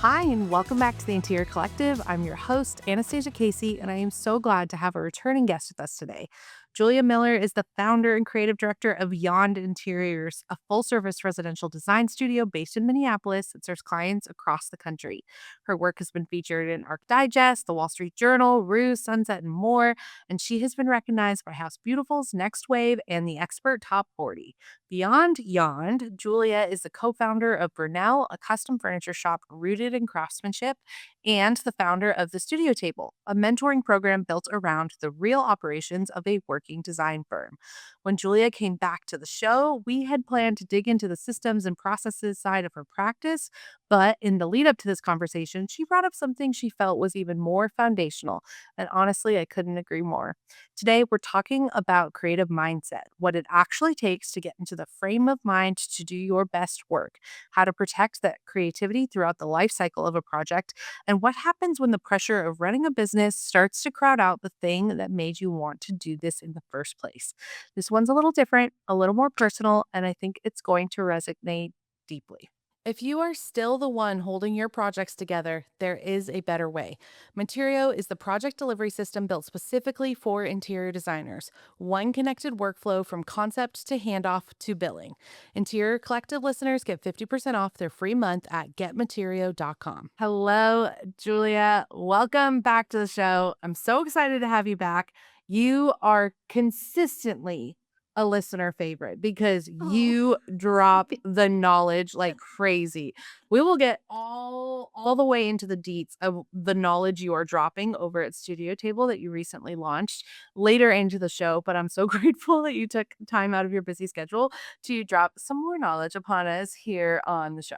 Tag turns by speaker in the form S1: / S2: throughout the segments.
S1: Hi, and welcome back to the Interior Collective. I'm your host, Anastasia Casey, and I am so glad to have a returning guest with us today. Julia Miller is the founder and creative director of Yond Interiors, a full service residential design studio based in Minneapolis that serves clients across the country. Her work has been featured in Arc Digest, The Wall Street Journal, Ruse, Sunset, and more, and she has been recognized by House Beautiful's Next Wave and the Expert Top 40. Beyond Yond, Julia is the co founder of Brunel, a custom furniture shop rooted in craftsmanship, and the founder of the Studio Table, a mentoring program built around the real operations of a working design firm. When Julia came back to the show, we had planned to dig into the systems and processes side of her practice, but in the lead up to this conversation, she brought up something she felt was even more foundational. And honestly, I couldn't agree more. Today, we're talking about creative mindset, what it actually takes to get into the frame of mind to do your best work, how to protect that creativity throughout the life cycle of a project, and what happens when the pressure of running a business starts to crowd out the thing that made you want to do this in the first place. This one's a little different, a little more personal, and I think it's going to resonate deeply. If you are still the one holding your projects together, there is a better way. Materio is the project delivery system built specifically for interior designers. One connected workflow from concept to handoff to billing. Interior Collective listeners get 50% off their free month at getmaterio.com. Hello, Julia. Welcome back to the show. I'm so excited to have you back. You are consistently a listener favorite because
S2: Oh,
S1: you drop the knowledge like crazy. We will get all the way into the deets of the knowledge you are dropping over at Studio Table that you recently launched later into the show, but I'm so grateful that you took time out of your busy schedule to drop some more knowledge upon us here on the show.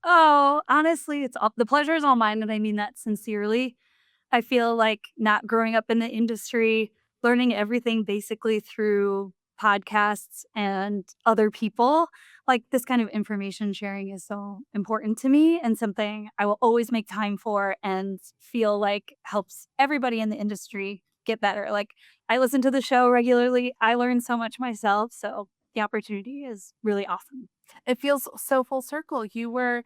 S2: honestly, it's all the pleasure is all mine, and I mean that sincerely. I feel like not growing up in the industry, learning everything basically through podcasts and other people, like, this kind of information sharing is so important to me and something I will always make time for and feel like helps everybody in the industry get better. Like, I listen to the show regularly, I learn so much myself, so the opportunity is really awesome.
S1: It feels so full circle. You were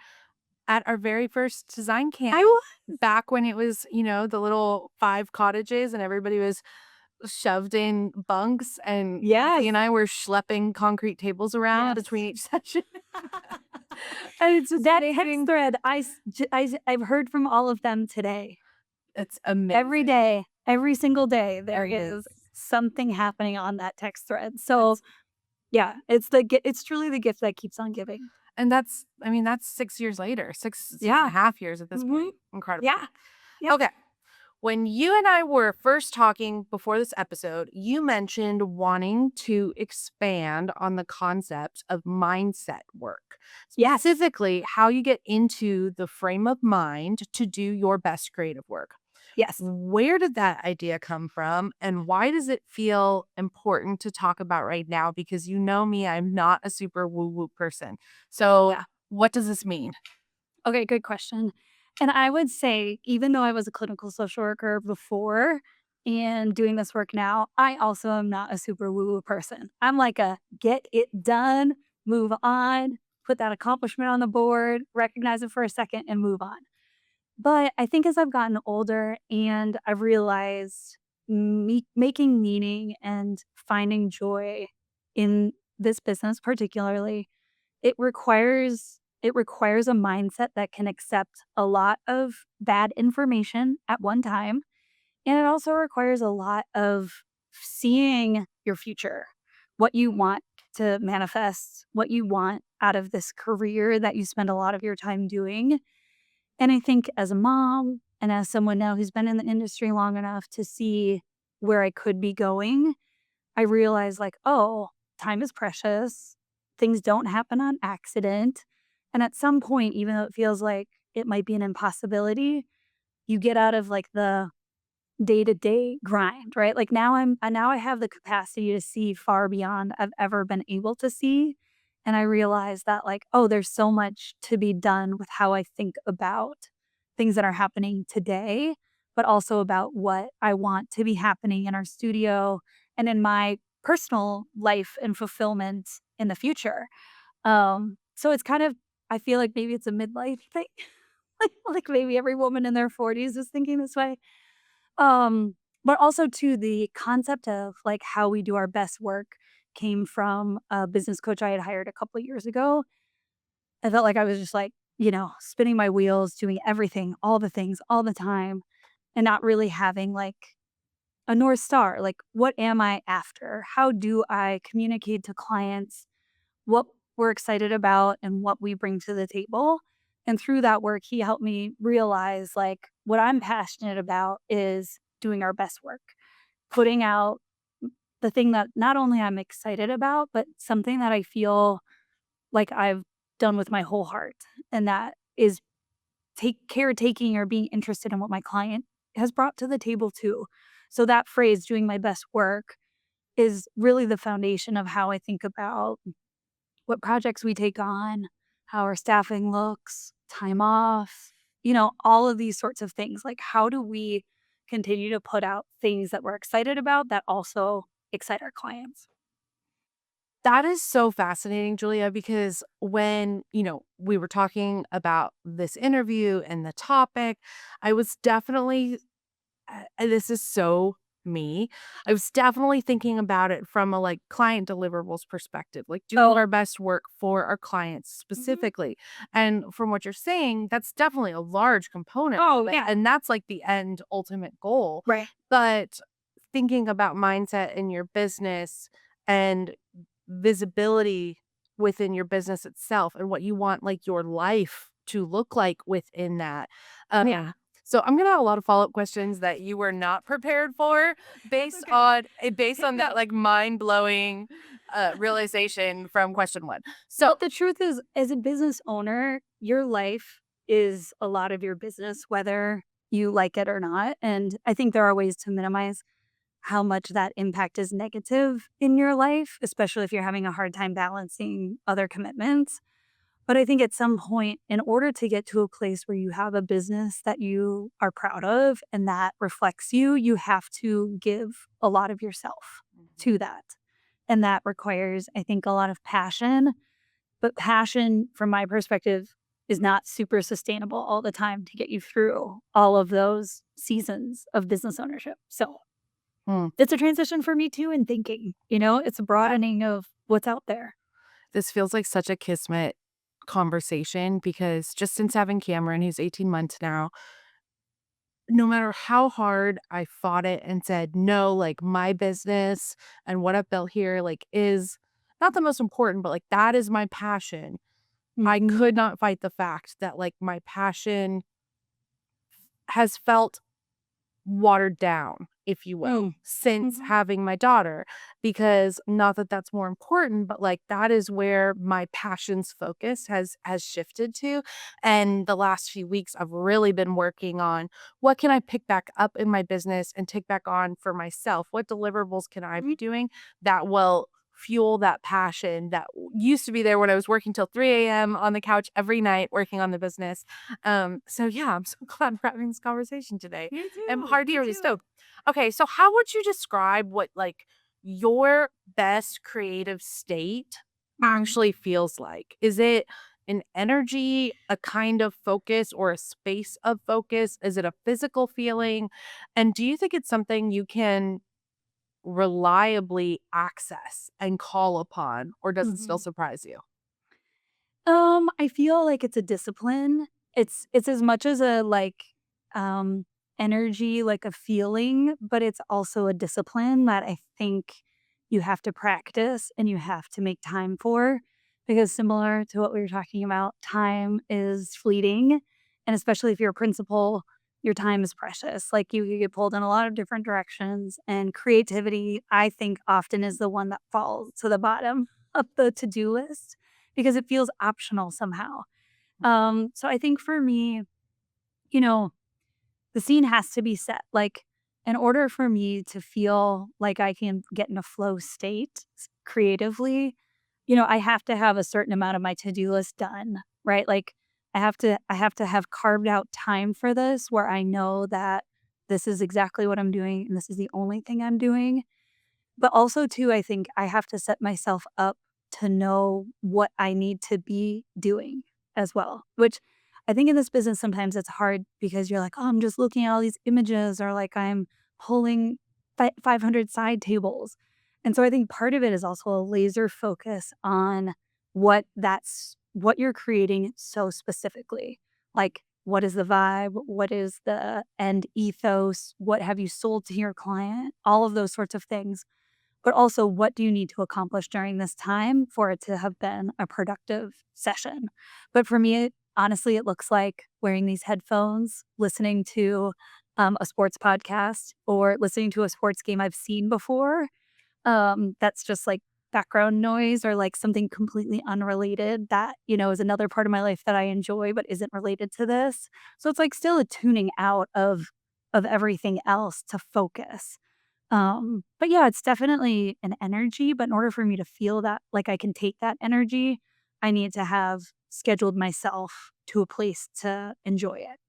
S1: at our very first design camp
S2: I will.
S1: back when it was, the little 5 cottages and everybody was shoved in bunks, and
S2: Yes.
S1: Casey and I were schlepping concrete tables around
S2: Yes.
S1: between each session. And it's just
S2: That text
S1: amazing.
S2: thread, I've heard from all of them today.
S1: It's
S2: Every
S1: amazing.
S2: day, every single day, there is something happening on that text thread. So,
S1: It's
S2: yeah, it's truly the gift that keeps on giving.
S1: and that's I mean, that's 6 years later, 6 and
S2: Yeah.
S1: a half years at this
S2: Mhm.
S1: point. Incredible.
S2: Yeah. Yep.
S1: Okay. When you and I were first talking before this episode, you mentioned wanting to expand on the concept of mindset work,
S2: Yes.
S1: specifically how you get into the frame of mind to do your best creative work.
S2: Yes.
S1: Where did that idea come from, and why does it feel important to talk about right now? Because you know me, I'm not a super woo woo person. So,
S2: Yeah.
S1: what does this mean?
S2: Okay, good question. And I would say, even though I was a clinical social worker before and doing this work now, I also am not a super woo woo person. I'm like a get it done, move on, put that accomplishment on the board, recognize it for a second, and move on. But I think as I've gotten older and I've realized making meaning and finding joy in this business, particularly, it requires a mindset that can accept a lot of bad information at one time, and it also requires a lot of seeing your future, what you want to manifest, what you want out of this career that you spend a lot of your time doing. And I think as a mom and as someone now who's been in the industry long enough to see where I could be going, I realized like, oh, time is precious. Things don't happen on accident. And at some point, even though it feels like it might be an impossibility, you get out of like the day-to-day grind, right? Like now I have the capacity to see far beyond I've ever been able to see. And I realize that like, oh, there's so much to be done with how I think about things that are happening today, but also about what I want to be happening in our studio and in my personal life and fulfillment in the future. So it's kind of I feel like maybe it's a midlife thing. like maybe every woman in their 40s is thinking this way. Um, but also to the concept of like how we do our best work came from a business coach I had hired a couple of years ago. I felt like I was just like, spinning my wheels, doing everything, all the things, all the time, and not really having like a North Star. Like, what am I after? How do I communicate to clients what we're excited about and what we bring to the table? And through that work, he helped me realize like what I'm passionate about is doing our best work, putting out the thing that not only I'm excited about, but something that I feel like I've done with my whole heart. And that is taking or being interested in what my client has brought to the table too. So that phrase, doing my best work, is really the foundation of how I think about what projects we take on, how our staffing looks, time off, all of these sorts of things. Like, how do we continue to put out things that we're excited about that also excite our clients?
S1: That is so fascinating, Julia, because when, we were talking about this interview and the topic, I was definitely and this is so me. I was definitely thinking about it from a like client deliverables perspective, like doing
S2: Oh,
S1: our best work for our clients
S2: mhm.
S1: specifically. And from what you're saying, that's definitely a large component
S2: Oh,
S1: of it.
S2: yeah.
S1: And that's like the end ultimate goal.
S2: Right.
S1: But thinking about mindset in your business and visibility within your business itself and what you want like your life to look like within that.
S2: Yeah.
S1: So I'm gonna have a lot of follow-up questions that you were not prepared for
S2: That's
S1: based
S2: okay.
S1: on based on that
S2: No.
S1: like mind-blowing realization from question one. So
S2: Well, the truth is, as a business owner, your life is a lot of your business, whether you like it or not. And I think there are ways to minimize how much that impact is negative in your life, especially if you're having a hard time balancing other commitments. But I think at some point, in order to get to a place where you have a business that you are proud of and that reflects you, you have to give a lot of yourself
S1: Mhm.
S2: to that. And that requires, I think, a lot of passion, but passion, from my perspective, is not super sustainable all the time to get you through all of those seasons of business ownership. So
S1: Hmm.
S2: it's a transition for me too in thinking, it's a broadening of what's out there.
S1: This feels like such a kismet conversation because just since having Cameron, who's 18 months now, no matter how hard I fought it and said, no, like my business and what I've built here, like is not the most important, but like that is my passion. I
S2: Mhm.
S1: could not fight the fact that like my passion has felt watered down, if you will,
S2: Mm.
S1: since
S2: Mhm.
S1: having my daughter, because not that that's more important, but like that is where my passion's focus has shifted to. And the last few weeks I've really been working on what can I pick back up in my business and take back on for myself? What deliverables can I be doing that will fuel that passion that used to be there when I was working till 3 a.m. on the couch every night working on the business. So yeah, I'm so glad we're having this conversation today.
S2: Me
S1: I'm
S2: too. Me
S1: heartily
S2: too.
S1: stoked. Okay, so how would you describe what like your best creative state
S2: Mhm.
S1: actually feels like? Is it an energy, a kind of focus, or a space of focus? Is it a physical feeling? And do you think it's something you can reliably access and call upon, or does it still
S2: Mhm.
S1: surprise you?
S2: I feel like it's a discipline. It's as much as a um energy, like a feeling, but it's also a discipline that I think you have to practice and you have to make time for, because similar to what we were talking about, time is fleeting, and especially if you're a principal, your time is precious. Like, you could get pulled in a lot of different directions, and creativity, I think, often is the one that falls to the bottom of the to-do list because it feels optional somehow. So I think for me, you know, the scene has to be set. Like, in order for me to feel like I can get in a flow state creatively, I have to have a certain amount of my to-do list done, right? Like, I have to have carved out time for this where I know that this is exactly what I'm doing and this is the only thing I'm doing. But also too, I think I have to set myself up to know what I need to be doing as well, which I think in this business, sometimes it's hard because you're like, oh, I'm just looking at all these images or like I'm pulling 500 side tables. And so I think part of it is also a laser focus on what you're creating so specifically. Like, what is the vibe? What is the end ethos? What have you sold to your client? All of those sorts of things, but also what do you need to accomplish during this time for it to have been a productive session? But for me, honestly, it looks like wearing these headphones, listening to a sports podcast or listening to a sports game I've seen before. That's just like background noise or like something completely unrelated that, is another part of my life that I enjoy but isn't related to this. So it's like still a tuning out of everything else to focus. But yeah, it's definitely an energy, but in order for me to feel that, like I can take that energy, I need to have scheduled myself to a place to enjoy it.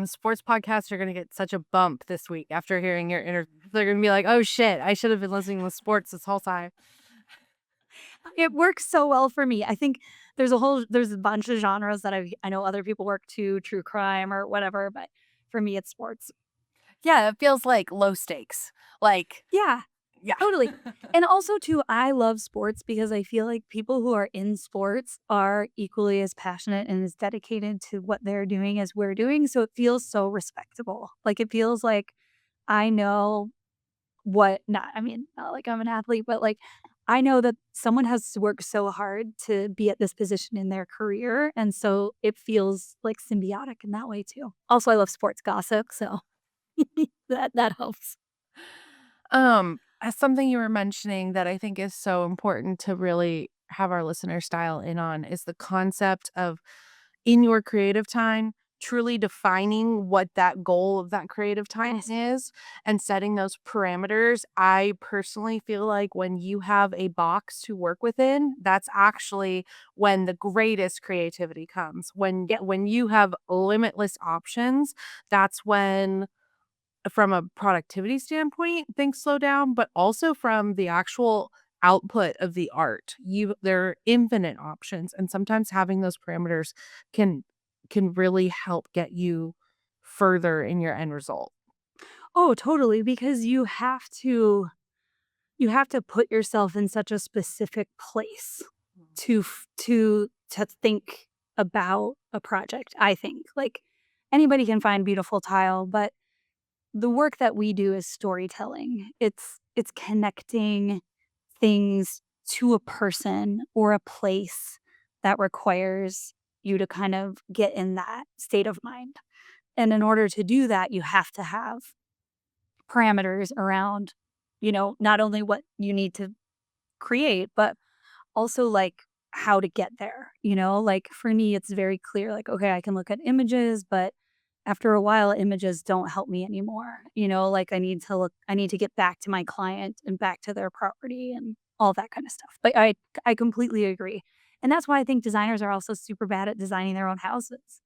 S1: Sports podcasts are gonna get such a bump this week after hearing your interview. They're gonna be like, "Oh shit, I should have been listening to sports this whole time."
S2: It works so well for me. I think there's a bunch of genres that I know other people work to, true crime or whatever, but for me it's sports.
S1: Yeah, it feels like low stakes. Like,
S2: Yeah,
S1: yeah.
S2: totally. And also too, I love sports because I feel like people who are in sports are equally as passionate and as dedicated to what they're doing as we're doing, so it feels so respectable. Like, it feels like I know not like I'm an athlete, but, like, I know that someone has to work so hard to be at this position in their career, and so it feels, like, symbiotic in that way too. Also, I love sports gossip, so that helps.
S1: As something you were mentioning that I think is so important to really have our listeners dial in on is the concept of in your creative time, truly defining what that goal of that creative time
S2: Yes.
S1: is and setting those parameters. I personally feel like when you have a box to work within, that's actually when the greatest creativity comes. When
S2: Yep.
S1: when you have limitless options, that's when from a productivity standpoint, things slow down, but also from the actual output of the art. There are infinite options, and sometimes having those parameters can really help get you further in your end result.
S2: Oh, totally, because you have to put yourself in such a specific place to think about a project, I think. Like, anybody can find beautiful tile, but the work that we do is storytelling. It's connecting things to a person or a place that requires you to kind of get in that state of mind. And in order to do that, you have to have parameters around, not only what you need to create, but also like how to get there. Like for me, it's very clear, like, okay, I can look at images, but after a while, images don't help me anymore. Like I need to get back to my client and back to their property and all that kind of stuff. But I completely agree. And that's why I think designers are also super bad at designing their own houses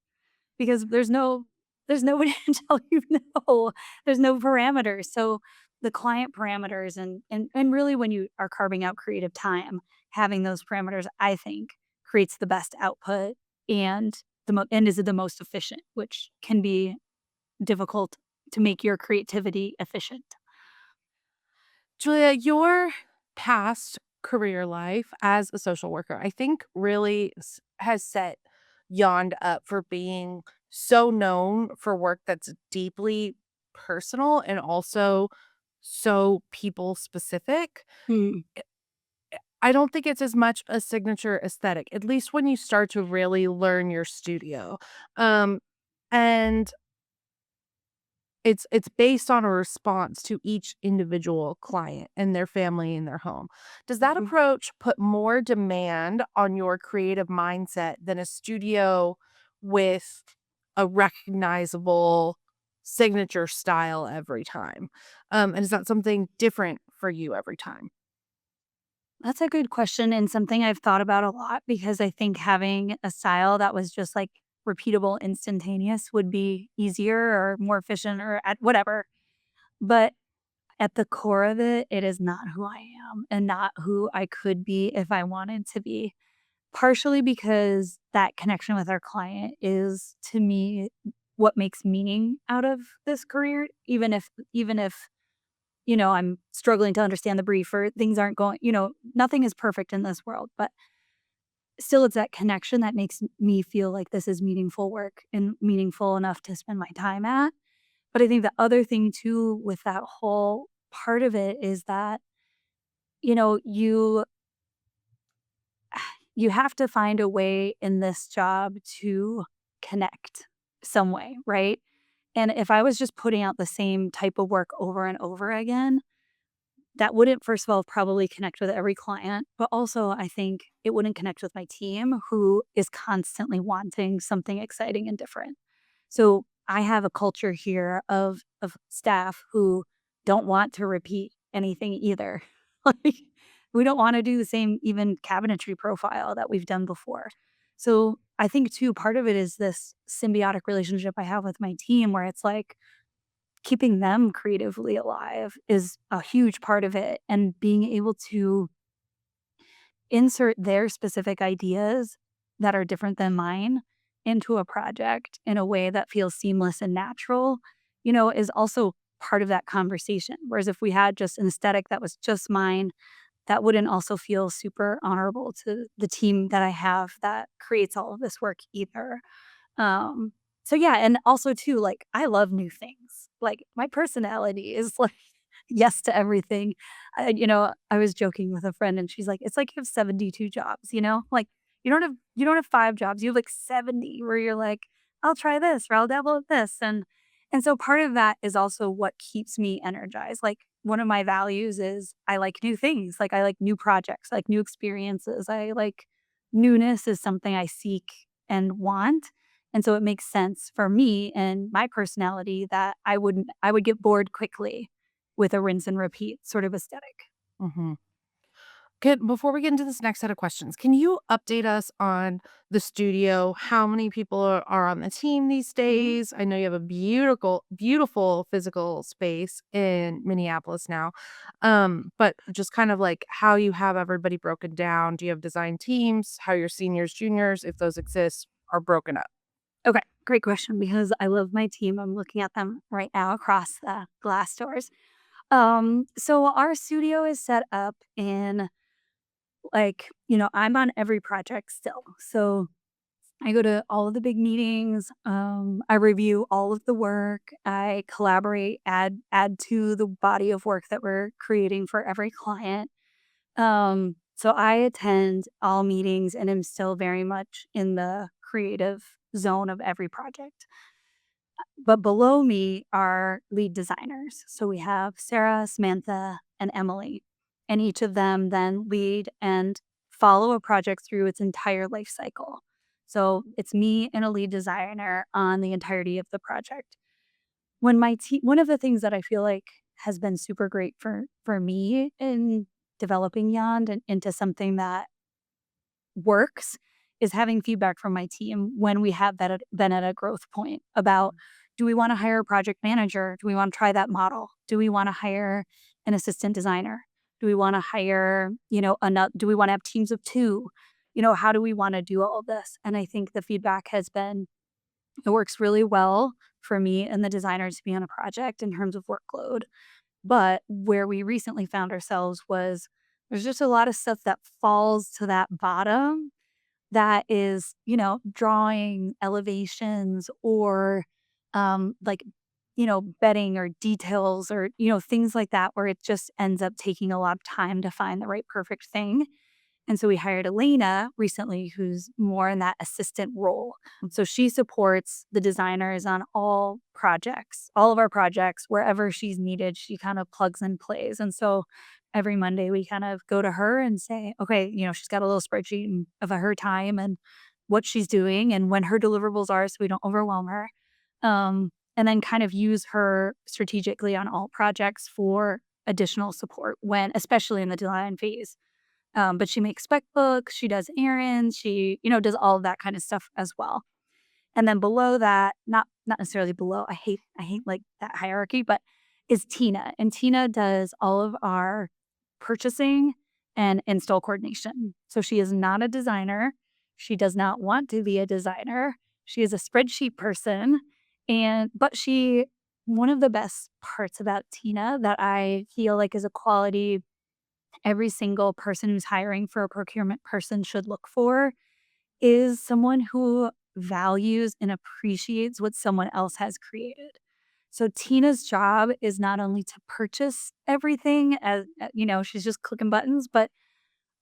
S2: because there's nobody to tell you no. There's no parameters. So the client parameters and really when you are carving out creative time, having those parameters, I think, creates the best output and and is the most efficient, which can be difficult to make your creativity efficient.
S1: Julia, your past career life as a social worker, I think really has set Yond up for being so known for work that's deeply personal and also so people specific.
S2: Mm.
S1: I don't think it's as much a signature aesthetic, at least when you start to really learn your studio. Um, and it's based on a response to each individual client and their family and their home. Does that
S2: Mhm.
S1: approach put more demand on your creative mindset than a studio with a recognizable signature style every time? And is that something different for you every time?
S2: That's a good question and something I've thought about a lot because I think having a style that was just like repeatable, instantaneous would be easier or more efficient or at whatever. But at the core of it, it is not who I am and not who I could be if I wanted to be. partially because that connection with our client is, to me, what makes meaning out of this career, even if I'm struggling to understand the brief or things aren't going, nothing is perfect in this world, but still it's that connection that makes me feel like this is meaningful work and meaningful enough to spend my time at. But I think the other thing too with that whole part of it is that, you know, you you have to find a way in this job to connect some way, right? And if I was just putting out the same type of work over and over again, that wouldn't, first of all, probably connect with every client, but also I think it wouldn't connect with my team who is constantly wanting something exciting and different. So I have a culture here of staff who don't want to repeat anything either. Like we don't want to do the same even cabinetry profile that we've done before. So I think too part of it is this symbiotic relationship I have with my team where it's like keeping them creatively alive is a huge part of it, and being able to insert their specific ideas that are different than mine into a project in a way that feels seamless and natural, is also part of that conversation. Whereas if we had just an aesthetic that was just mine, that wouldn't also feel super honorable to the team that I have that creates all of this work either. Um, so yeah, and also too, like, I love new things. Like, my personality is like yes to everything. I was joking with a friend and she's like, "It's like you have 72 jobs, you know? Like, you don't have 5 jobs, you have like 70 where you're like, I'll try this or I'll dabble with this." And so part of that is also what keeps me energized. Like, one of my values is I like new things. Like, I like new projects, I like new experiences. I like newness is something I seek and want. And so it makes sense for me and my personality that I would get bored quickly with a rinse and repeat sort of aesthetic.
S1: Mhm. Good. Before we get into this next set of questions, can you update us on the studio? How many people are on the team these
S2: Mhm.
S1: days? I know you have a beautiful physical space in Minneapolis now. But just kind of like how you have everybody broken down. Do you have design teams? How your seniors, juniors, if those exist, are broken up?
S2: Okay, great question because I love my team. I'm looking at them right now across the glass doors. So our studio is set up in like, I'm on every project still. So I go to all of the big meetings. I review all of the work. I collaborate, add to the body of work that we're creating for every client. So I attend all meetings and am still very much in the creative zone of every project. But below me are lead designers. So we have Sarah, Samantha, and Emily. And each of them then lead and follow a project through its entire life cycle. So it's me and a lead designer on the entirety of the project. One of the things that I feel like has been super great for me in developing Yond and into something that works is having feedback from my team when we have been at a growth point about, do we want to hire a project manager? Do we want to try that model? Do we want to hire an assistant designer? Do we want to hire, another, do we want to have teams of two? How do we want to do all of this? And I think the feedback has been, it works really well for me and the designers to be on a project in terms of workload. But where we recently found ourselves was there's just a lot of stuff that falls to that bottom that is, drawing elevations or like, bedding or details or, things like that, where it just ends up taking a lot of time to find the right perfect thing. And so we hired Elena recently, who's more in that assistant role. So she supports the designers on all of our projects, wherever she's needed, she kind of plugs and plays. And so every Monday we kind of go to her and say, okay, she's got a little spreadsheet of her time and what she's doing and when her deliverables are so we don't overwhelm her. And then kind of use her strategically on all projects for additional support when, especially in the design phase. But she makes spec books, she does errands, she, does all of that kind of stuff as well. And then below that, not necessarily below, I hate like that hierarchy, but is Tina. And Tina does all of our purchasing and install coordination. So she is not a designer. She does not want to be a designer. She is a spreadsheet person. But one of the best parts about Tina that I feel like is a quality every single person who's hiring for a procurement person should look for is someone who values and appreciates what someone else has created. So Tina's job is not only to purchase everything she's just clicking buttons, but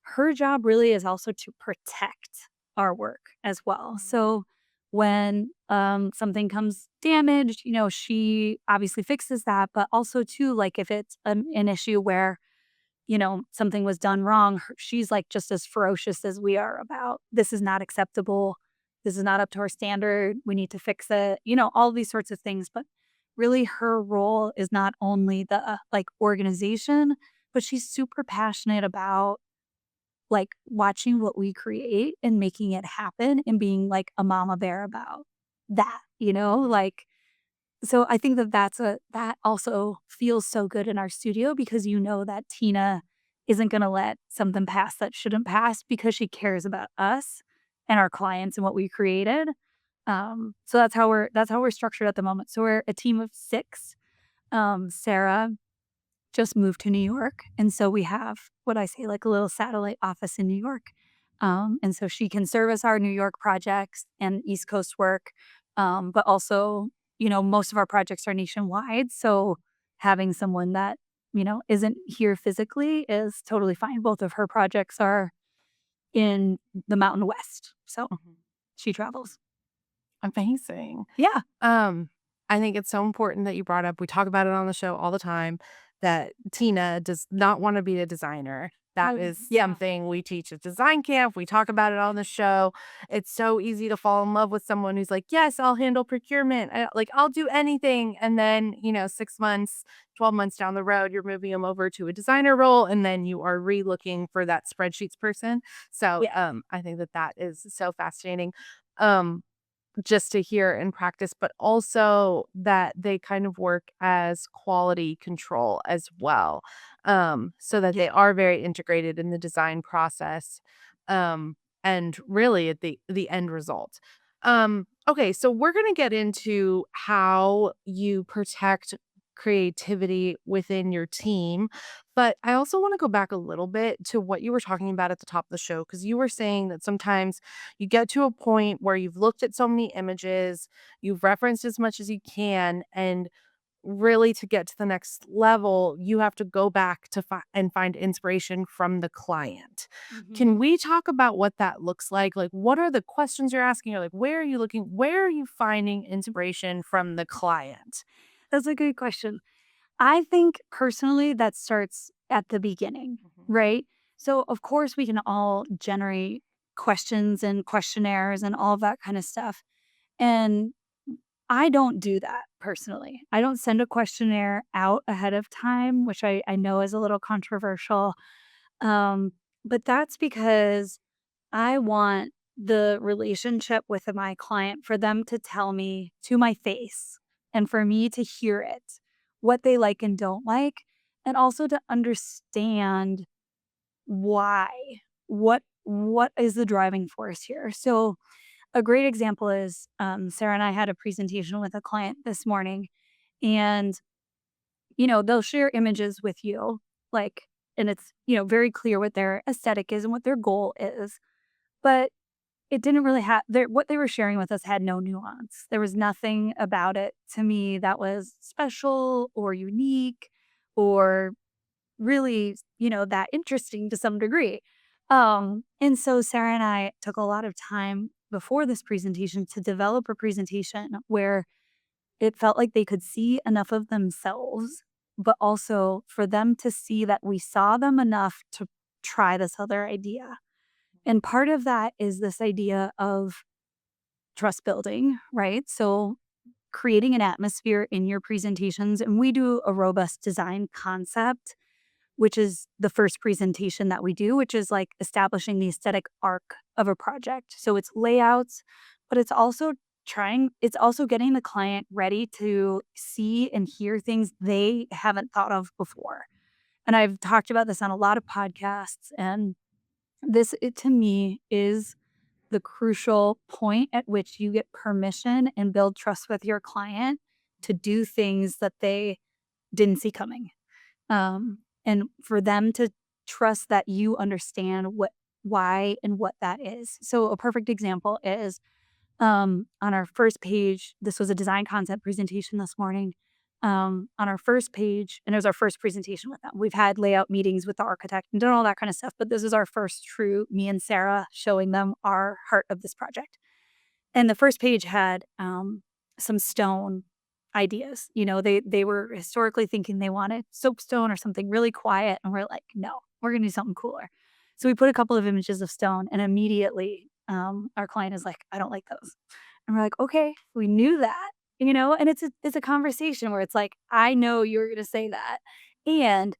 S2: her job really is also to protect our work as well. So when something comes damaged, she obviously fixes that, but also too, like if it's an issue where something was done wrong, she's like just as ferocious as we are about this is not acceptable. This is not up to our standard. We need to fix it, all these sorts of things. But really, her role is not only the like organization, but she's super passionate about like watching what we create and making it happen and being like a mama bear about that, like so I think that also feels so good in our studio because that Tina isn't gonna let something pass that shouldn't pass because she cares about us and our clients and what we created. So that's how we're structured at the moment. So we're a team of 6. Sarah just moved to New York, and so we have what I say, like, a little satellite office in New York. And so she can service our New York projects and East Coast work, but also, most of our projects are nationwide, so having someone that, isn't here physically is totally fine. Both of her projects are in the Mountain West, so
S1: Mhm.
S2: she travels.
S1: Amazing.
S2: Yeah.
S1: Um, I think it's so important that you brought up we talk about it on the show all the time, that Tina does not wanna be a designer. That
S2: Oh,
S1: is
S2: yeah.
S1: something we teach at design camp, we talk about it on the show. It's so easy to fall in love with someone who's like, "Yes, I'll handle procurement. I'll do anything." And then, 6 months, 12 months down the road, you're moving them over to a designer role, and then you are re-looking for that spreadsheets person. So,
S2: Yeah.
S1: I think that that is so fascinating. Um just to hear in practice, but also that they kind of work as quality control as well, so that
S2: Yeah.
S1: they are very integrated in the design process, and really at the end result. Okay, so we're gonna get into how you protect creativity within your team, but I also want to go back a little bit to what you were talking about at the top of the show because you were saying that sometimes you get to a point where you've looked at so many images, you've referenced as much as you can, and really to get to the next level, you have to go back to and find inspiration from the client.
S2: Mhm.
S1: Can we talk about what that looks like? Like, what are the questions you're asking? Or like, where are you looking? Where are you finding inspiration from the client?
S2: That's a good question. I think personally that starts at the beginning,
S1: Mhm.
S2: right? So, of course, we can all generate questions and questionnaires and all that kind of stuff. And I don't do that personally. I don't send a questionnaire out ahead of time, which I know is a little controversial. Um, but that's because I want the relationship with my client for them to tell me to my face and for me to hear it, what they like and don't like, and also to understand why. What is the driving force here? So a great example is Sarah and I had a presentation with a client this morning, and they'll share images with you, like, and it's very clear what their aesthetic is and what their goal is, but it didn't really have what they were sharing with us had no nuance. There was nothing about it to me that was special or unique or really, that interesting to some degree. And so Sarah and I took a lot of time before this presentation to develop a presentation where it felt like they could see enough of themselves, but also for them to see that we saw them enough to try this other idea. And part of that is this idea of trust building, right? So creating an atmosphere in your presentations. And we do a robust design concept, which is the first presentation that we do, which is like establishing the aesthetic arc of a project. So it's layouts, but it's also getting the client ready to see and hear things they haven't thought of before. And I've talked about this on a lot of podcasts, and to me is the crucial point at which you get permission and build trust with your client to do things that they didn't see coming. And for them to trust that you understand why and what that is. So a perfect example is on our first page, this was a design concept presentation this morning. On our first page, and it was our first presentation with them. We've had layout meetings with the architect and done all that kind of stuff, but this is our first true me and Sarah showing them our heart of this project. And the first page had some stone ideas. They were historically thinking they wanted soapstone or something really quiet, and we're like, no, we're gonna do something cooler. So we put a couple of images of stone, and immediately our client is like, I don't like those. And we're like, okay, we knew that, and it's a conversation where it's like, I know you're gonna say that. And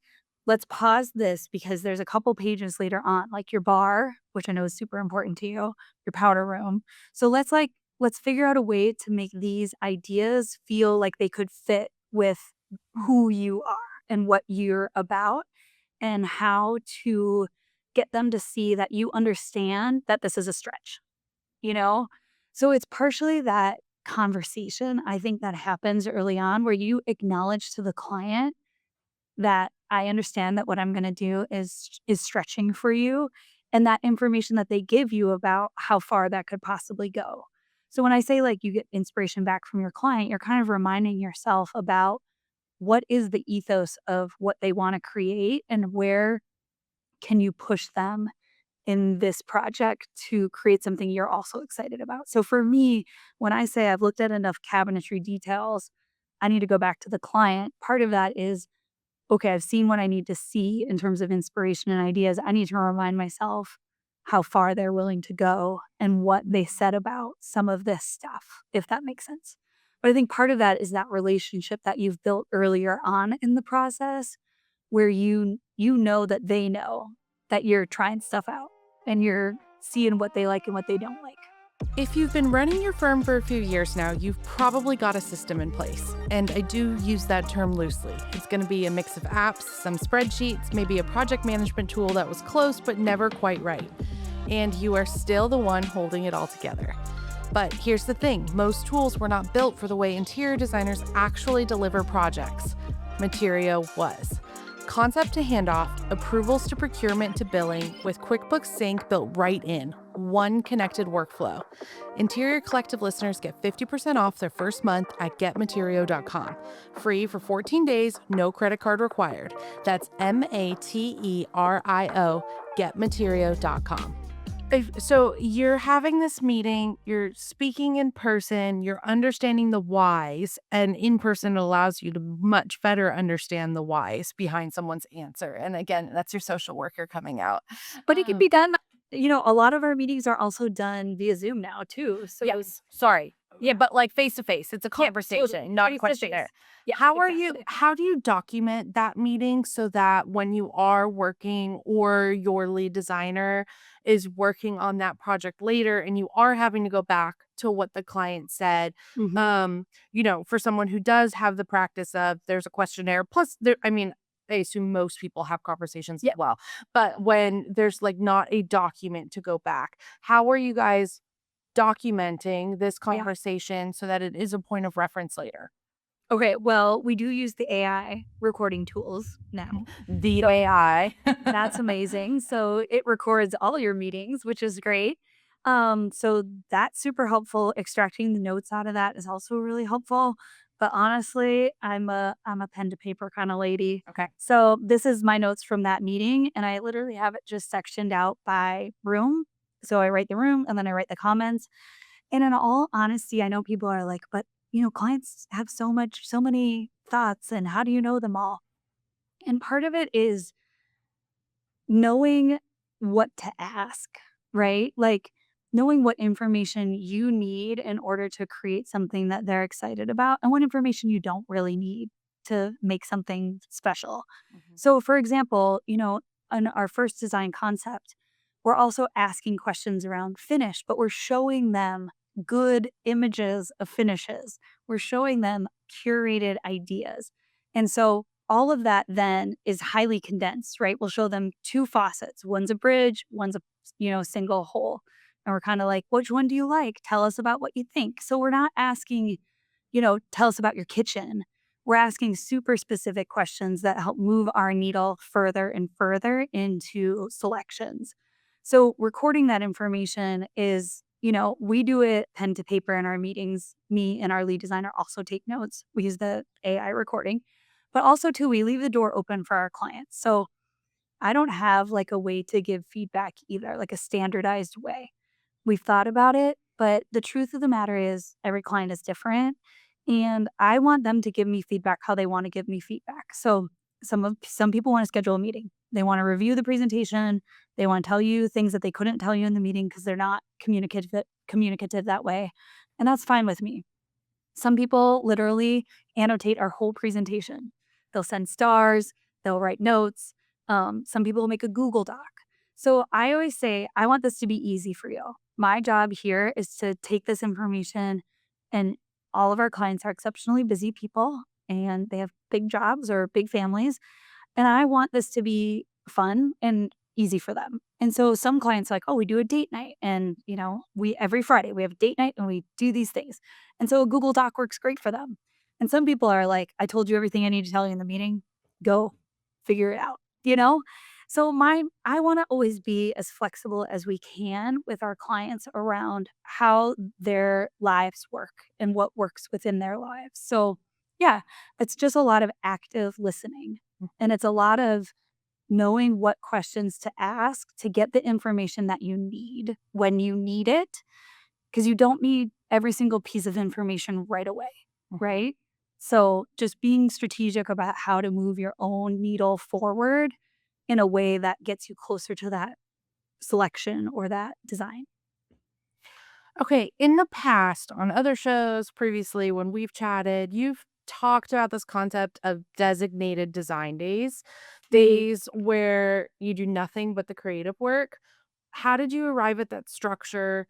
S2: let's pause this because there's a couple pages later on, like your bar, which I know is super important to you, your powder room. So let's figure out a way to make these ideas feel like they could fit with who you are and what you're about, and how to get them to see that you understand that this is a stretch, you know? So it's partially that conversation, I think, that happens early on where you acknowledge to the client that I understand that what I'm gonna do is stretching for you, and that information that they give you about how far that could possibly go. So when I say, like, you get inspiration back from your client, you're kind of reminding yourself about what is the ethos of what they wanna create, and where can you push them in this project to create something you're also excited about. So for me, when I say I've looked at enough cabinetry details, I need to go back to the client. Part of that is, okay, I've seen what I need to see in terms of inspiration and ideas. I need to remind myself how far they're willing to go and what they said about some of this stuff, if that makes sense. But I think part of that is that relationship that you've built earlier on in the process, where you know that they know that you're trying stuff out and you're seeing what they like and what they don't like.
S1: If you've been running your firm for a few years now, you've probably got a system in place. And I do use that term loosely. It's going to be a mix of apps, some spreadsheets, maybe a project management tool that was close but never quite right. And you are still the one holding it all together. But here's the thing, most tools were not built for the way interior designers actually deliver projects. Materio was. Concept to handoff, approvals to procurement to billing, with QuickBooks Sync built right in, one connected workflow. Interior Collective listeners get 50% off their first month at getmaterio.com. Free for 14 days, no credit card required. That's Materio, getmaterio.com. So you're having this meeting, you're speaking in person, you're understanding the whys, and in person allows you to much better understand the whys behind someone's answer. And again, that's your social worker coming out.
S2: But it can be done, a lot of our meetings are also done via Zoom now too. So
S1: Yes, sorry. Yeah, but like face to face, it's a
S2: yeah,
S1: conversation,
S2: totally.
S1: not a
S2: Face to
S1: questionnaire.
S2: face. Yeah, exactly.
S1: How do you document that meeting so that when you are working or your lead designer is working on that project later and you are having to go back to what the client said,
S2: Mhm.
S1: for someone who does have the practice of there's a questionnaire, plus there, I mean, I assume most people have conversations as
S2: Yeah,
S1: well. But when there's like not a document to go back, how are you guys documenting this
S2: yeah.
S1: conversation so that it is a point of reference later?
S2: Okay, well, we do use the AI recording tools now.
S1: The
S2: So
S1: AI.
S2: that's amazing. So it records all your meetings, which is great. So that's super helpful. Extracting the notes out of that is also really helpful. But honestly, I'm a pen to paper kind of lady.
S1: Okay.
S2: So this is my notes from that meeting, and I literally have it just sectioned out by room. So I write the room and then I write the comments. And in all honesty, I know people are like, but clients have so many thoughts, and how do you know them all? And part of it is knowing what to ask, right? Like knowing what information you need in order to create something that they're excited about, and what information you don't really need to make something special.
S1: Mhm.
S2: So, for example, on our first design concept, we're also asking questions around finish, but we're showing them good images of finishes. We're showing them curated ideas. And so all of that then is highly condensed, right? We'll show them two faucets. One's a bridge, one's a, single hole. And we're kind of like, which one do you like? Tell us about what you think. So we're not asking, tell us about your kitchen. We're asking super specific questions that help move our needle further and further into selections. So recording that information is, we do it pen to paper in our meetings. Me and our lead designer also take notes. We use the AI recording, but also too, we leave the door open for our clients. So I don't have like a way to give feedback either, like a standardized way. We've thought about it, but the truth of the matter is every client is different, and I want them to give me feedback how they want to give me feedback. So some people want to schedule a meeting. They want to review the presentation. They want to tell you things that they couldn't tell you in the meeting because they're not communicative that way. And that's fine with me. Some people literally annotate our whole presentation. They'll send stars, they'll write notes. Some people will make a Google Doc. So I always say, I want this to be easy for you. My job here is to take this information, and all of our clients are exceptionally busy people and they have big jobs or big families. And I want this to be fun and easy for them. And so some clients are like, oh, we do a date night. And, we every Friday we have a date night and we do these things. And so a Google Doc works great for them. And some people are like, I told you everything I need to tell you in the meeting. Go figure it out, you know? So I want to always be as flexible as we can with our clients around how their lives work and what works within their lives. So yeah, it's just a lot of active listening. And it's a lot of knowing what questions to ask to get the information that you need when you need it, because you don't need every single piece of information right away, right? So just being strategic about how to move your own needle forward in a way that gets you closer to that selection or that design.
S1: Okay, in the past, on other shows previously, when we've chatted, you've talked about this concept of designated design days,
S2: Mhm.
S1: days where you do nothing but the creative work. How did you arrive at that structure,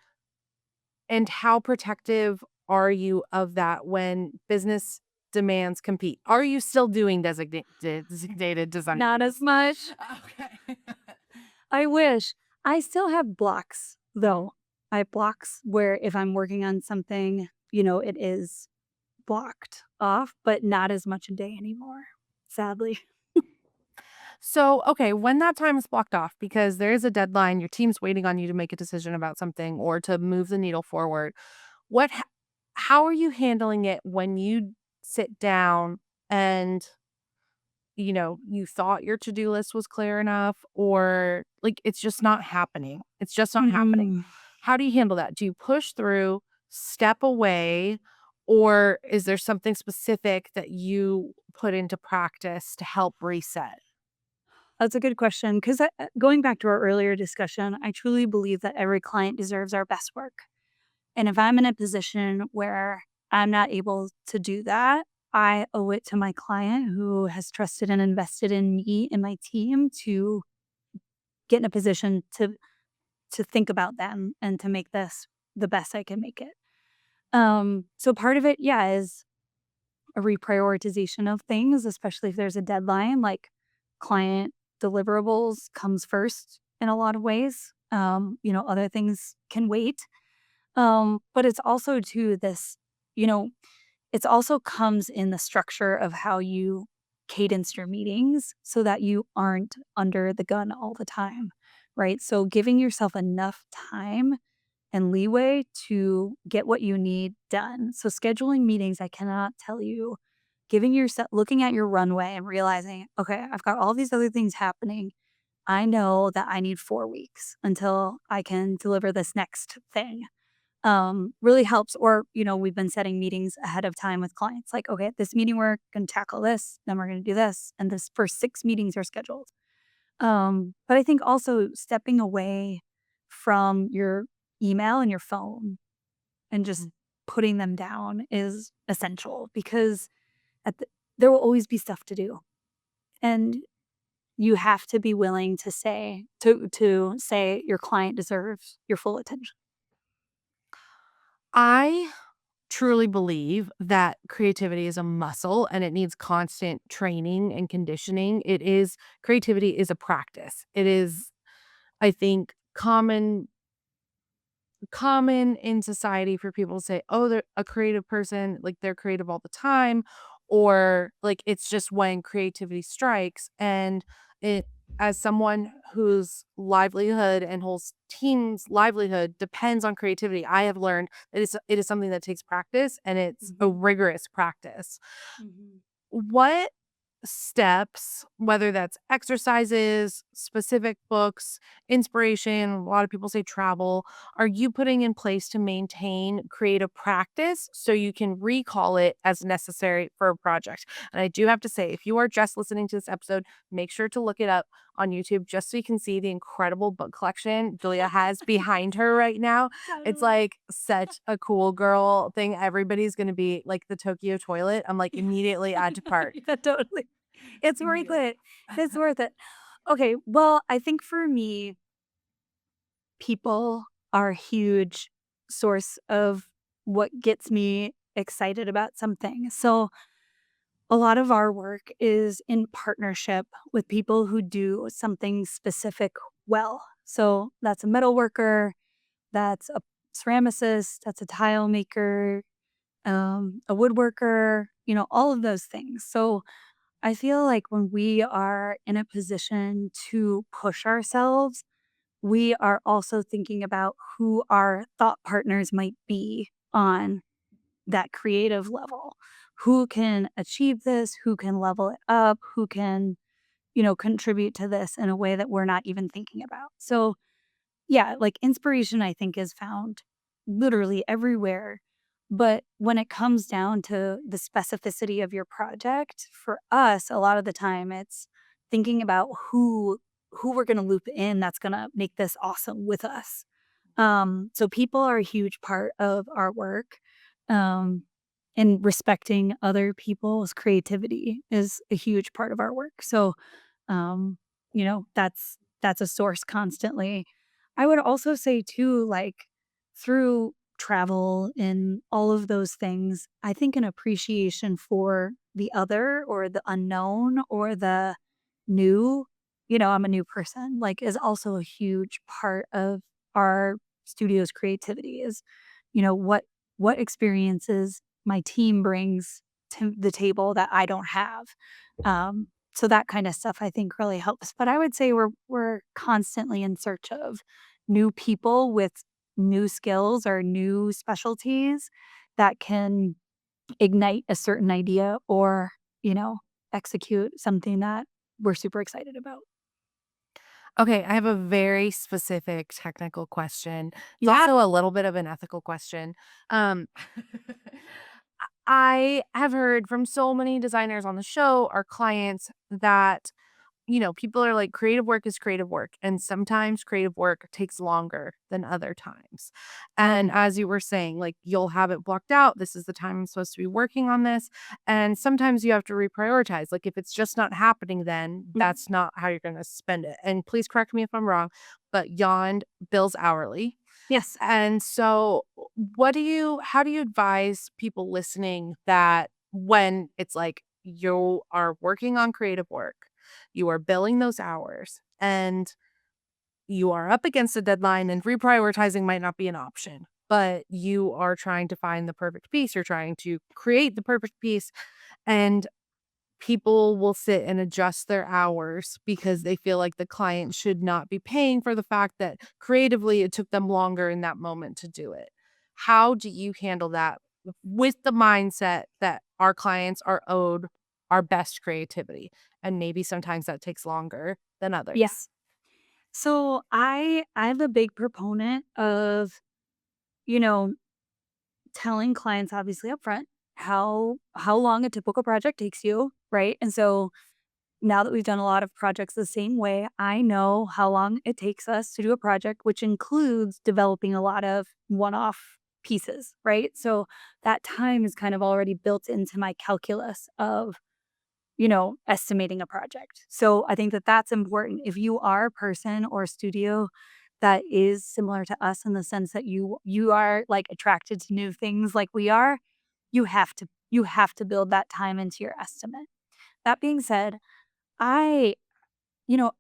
S1: and how protective are you of that when business demands compete? Are you still doing designated design
S2: Not
S1: days?
S2: as much.
S1: Okay.
S2: I wish. I still have blocks though. I have blocks where if I'm working on something, it is blocked off, but not as much a day anymore, sadly.
S1: So, okay, when that time is blocked off because there is a deadline, your team's waiting on you to make a decision about something or to move the needle forward, what h how are you handling it when you sit down and, you thought your to-do list was clear enough or, like, it's just not happening? It's just not happening.
S2: Mhm.
S1: How do you handle that? Do you push through, step away, or is there something specific that you put into practice to help reset?
S2: That's a good question because going back to our earlier discussion, I truly believe that every client deserves our best work. And if I'm in a position where I'm not able to do that, I owe it to my client who has trusted and invested in me and my team to get in a position to think about them and to make this the best I can make it. So part of it, yeah, is a reprioritization of things, especially if there's a deadline, like client deliverables comes first in a lot of ways. Other things can wait. But it's also to this, you know, it's also comes in the structure of how you cadence your meetings so that you aren't under the gun all the time, right? So giving yourself enough time and leeway to get what you need done. So scheduling meetings, I cannot tell you, giving yourself looking at your runway and realizing, okay, I've got all these other things happening. I know that I need 4 weeks until I can deliver this next thing. Really helps. Or, we've been setting meetings ahead of time with clients. Like, okay, at this meeting we're going to tackle this, then we're going to do this, and this first 6 meetings are scheduled. But I think also stepping away from your email and your phone and just putting them down is essential because at the, there will always be stuff to do, and you have to be willing to say your client deserves your full attention.
S1: I truly believe that creativity is a muscle and it needs constant training and conditioning. Creativity is a practice. It is, I think, common in society for people to say, "Oh, they're a creative person, like, they're creative all the time," or, like, it's just when creativity strikes, and it as someone whose livelihood and whole team's livelihood depends on creativity, I have learned that it is something that takes practice, and it's a
S2: Mhm.
S1: rigorous practice.
S2: Mhm.
S1: What steps, whether that's exercises, specific books, inspiration, a lot of people say travel, are you putting in place to maintain creative practice so you can recall it as necessary for a project? And I do have to say, if you are just listening to this episode, make sure to look it up on YouTube just so you can see the incredible book collection Julia has behind her right now. It's
S2: Totally.
S1: like such a cool girl thing. Everybody's going to be like the Tokyo toilet. I'm like immediately add to cart.
S2: Yeah, totally. It's worth
S1: Immediately.
S2: it. It's worth it. Okay, well, I think for me, people are a huge source of what gets me excited about something. So, a lot of our work is in partnership with people who do something specific well. So, that's a metal worker, that's a ceramicist, that's a tile maker, a woodworker, all of those things. So, I feel like when we are in a position to push ourselves, we are also thinking about who our thought partners might be on that creative level. Who can achieve this? Who can level it up? Who can, contribute to this in a way that we're not even thinking about? So, yeah, like inspiration, I think, is found literally everywhere. But when it comes down to the specificity of your project, for us, a lot of the time it's thinking about who we're going to loop in that's going to make this awesome with us. So people are a huge part of our work. Um, and respecting other people's creativity is a huge part of our work. So um, that's a source constantly. I would also say too, like through travel and all of those things, I think an appreciation for the other or the unknown or the new, I'm a new person, like is also a huge part of our studio's creativity is, what experiences my team brings to the table that I don't have. Um, so that kind of stuff I think really helps. But I would say we're constantly in search of new people with new skills or new specialties that can ignite a certain idea or, you know, execute something that we're super excited about.
S1: Okay, I have a very specific technical question. It's
S2: Yeah.
S1: also a little bit of an ethical question. Um, I have heard from so many designers on the show, our clients, that people are like, creative work is creative work. And sometimes creative work takes longer than other times. And as you were saying, like, you'll have it blocked out. This is the time I'm supposed to be working on this. And sometimes you have to reprioritize. Like, if it's just not happening, then
S2: Mhm.
S1: that's not how you're going to spend it. And please correct me if I'm wrong, but Yond bills hourly.
S2: Yes.
S1: And so, how do you advise people listening that when it's like you are working on creative work, you are billing those hours, and you are up against a deadline, and reprioritizing might not be an option, but you are trying to find the perfect piece, you're trying to create the perfect piece, and people will sit and adjust their hours because they feel like the client should not be paying for the fact that creatively it took them longer in that moment to do it. How do you handle that with the mindset that our clients are owed our best creativity? And maybe sometimes that takes longer than
S2: Yeah.
S1: others.
S2: So I'm a big proponent of, you know, telling clients obviously upfront how long a typical project takes you, right? And so now that we've done a lot of projects the same way, I know how long it takes us to do a project, which includes developing a lot of one-off pieces, right? So that time is kind of already built into my calculus of, estimating a project. So I think that that's important. If you are a person or a studio that is similar to us in the sense that you are, like, attracted to new things like we are, you have to build that time into your estimate. That being said, I you know,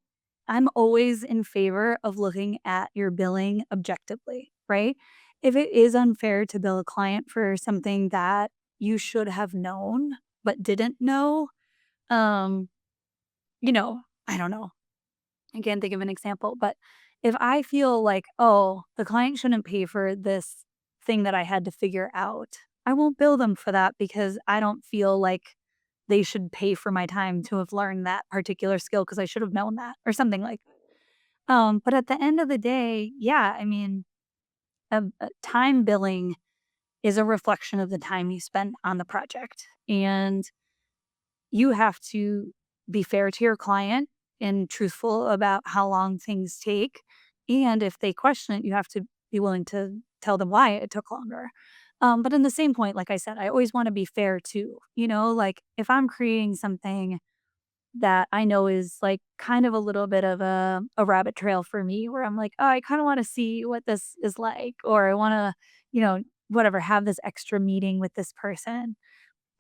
S2: I'm always in favor of looking at your billing objectively, right? If it is unfair to bill a client for something that you should have known but didn't know, um, you know, I don't know. I can't think of an example, but if I feel like, oh, the client shouldn't pay for this thing that I had to figure out, I won't bill them for that because I don't feel like they should pay for my time to have learned that particular skill because I should have known that or something like that. But at the end of the day, yeah, I mean, time billing is a reflection of the time you spend on the project. And you have to be fair to your client and truthful about how long things take. And if they question it, you have to be willing to tell them why it took longer. But in the same point, like I said, I always want to be fair too. Like if I'm creating something that I know is like kind of a little bit of a rabbit trail for me where I'm like, oh, I kind of want to see what this is like, or I want to, whatever, have this extra meeting with this person,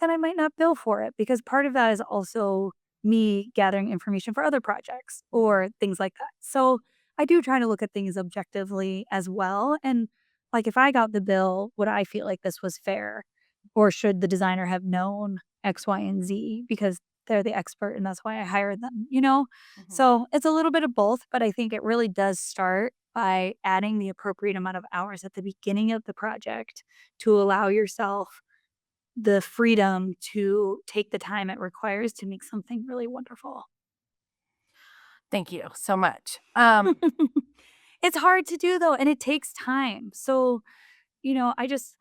S2: then I might not bill for it because part of that is also me gathering information for other projects or things like that. So I do try to look at things objectively as well. And like if I got the bill, would I feel like this was fair? Or should the designer have known X, Y, and Z because they're the expert and that's why I hired them?
S1: Mhm.
S2: So it's a little bit of both, but I think it really does start by adding the appropriate amount of hours at the beginning of the project to allow yourself the freedom to take the time it requires to make something really wonderful.
S1: Thank you so much.
S2: It's hard to do though, and it takes time. So,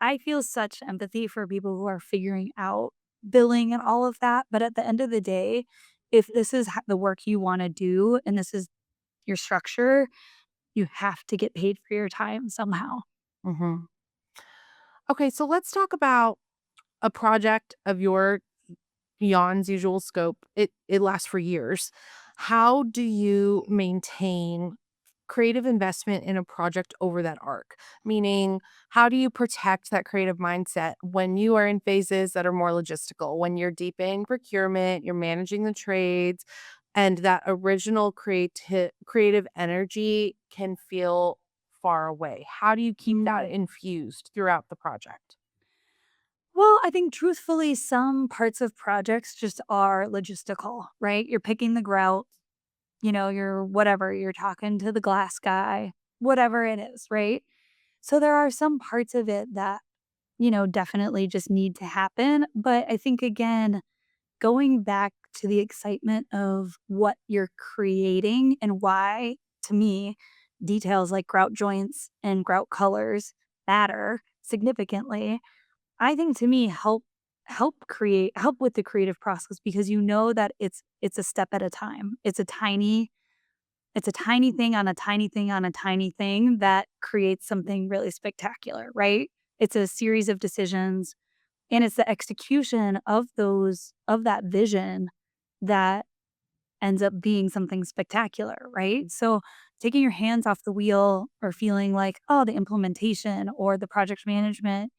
S2: I feel such empathy for people who are figuring out billing and all of that. But at the end of the day, if this is the work you want to do and this is your structure, you have to get paid for your time somehow.
S1: Mhm. Okay, so let's talk about a project of your Yond's usual scope. It lasts for years. How do you maintain creative investment in a project over that arc? Meaning, how do you protect that creative mindset when you are in phases that are more logistical, when you're deep in procurement, you're managing the trades, and that original creative energy can feel far away? How do you keep that
S2: Mm.
S1: infused throughout the project?
S2: Well, I think truthfully, some parts of projects just are logistical, right? You're picking the grout, you're whatever, you're talking to the glass guy, whatever it is, right? So there are some parts of it that, definitely just need to happen. But I think, again, going back to the excitement of what you're creating and why, to me, details like grout joints and grout colors matter significantly. I think to me help with the creative process because you know that it's a step at a time. It's a tiny thing on a tiny thing on a tiny thing that creates something really spectacular, right? It's a series of decisions and it's the execution of that vision that ends up being something spectacular, right? So taking your hands off the wheel or feeling like, oh, the implementation or the project management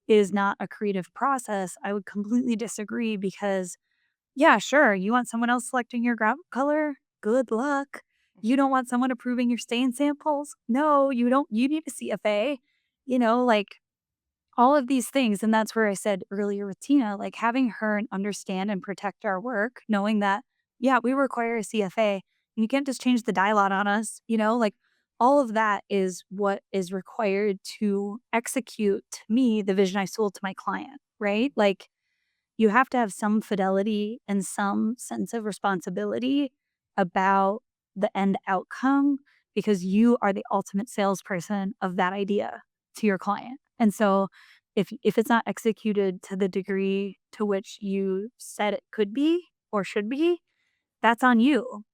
S2: is not a creative process, I would completely disagree because yeah, sure. You want someone else selecting your grout color? Good luck. You don't want someone approving your stain samples? No, you don't. You need a CFA, like all of these things. And that's where I said earlier with Tina, like having her understand and protect our work, knowing that, yeah, we require a CFA and you can't just change the dye lot on us, like all of that is what is required to execute to me the vision I sold to my client, right? Like you have to have some fidelity and some sense of responsibility about the end outcome because you are the ultimate salesperson of that idea to your client. And so if it's not executed to the degree to which you said it could be or should be, that's on you?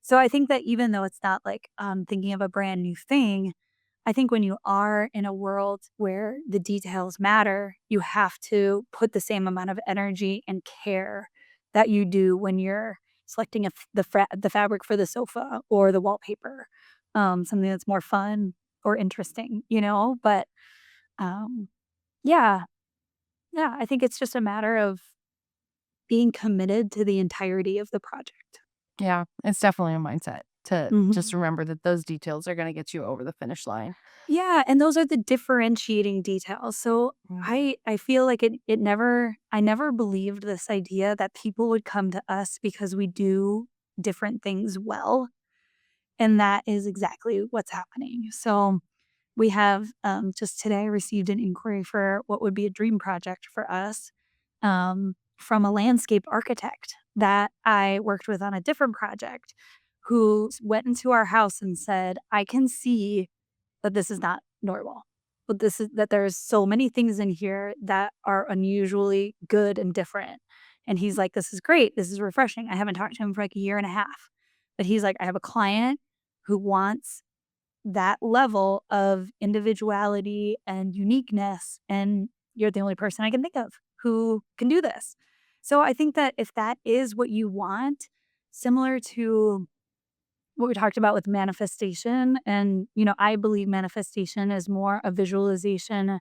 S2: So I think that even though it's not like thinking of a brand new thing, I think when you are in a world where the details matter, you have to put the same amount of energy and care that you do when you're selecting the fabric for the sofa or the wallpaper something that's more fun or interesting, you know? But, um, yeah, yeah, I think it's just a matter of being committed to the entirety of the project.
S1: Yeah, it's definitely a mindset to just
S2: Mhm.
S1: remember that those details are gonna get you over the finish line.
S2: Yeah, and those are the differentiating details. So
S1: Mm.
S2: I feel like it never I never believed this idea that people would come to us because we do different things well, and that is exactly what's happening. So we have just today received an inquiry for what would be a dream project for us from a landscape architect that I worked with on a different project who went into our house and said, I can see that this is not normal. But this is that there's so many things in here that are unusually good and different. And he's like, this is great. This is refreshing. I haven't talked to him for like a year and a half. But he's like, I have a client who wants that level of individuality and uniqueness. And you're the only person I can think of who can do this. So I think that if that is what you want, similar to what we talked about with manifestation, and, I believe manifestation is more a visualization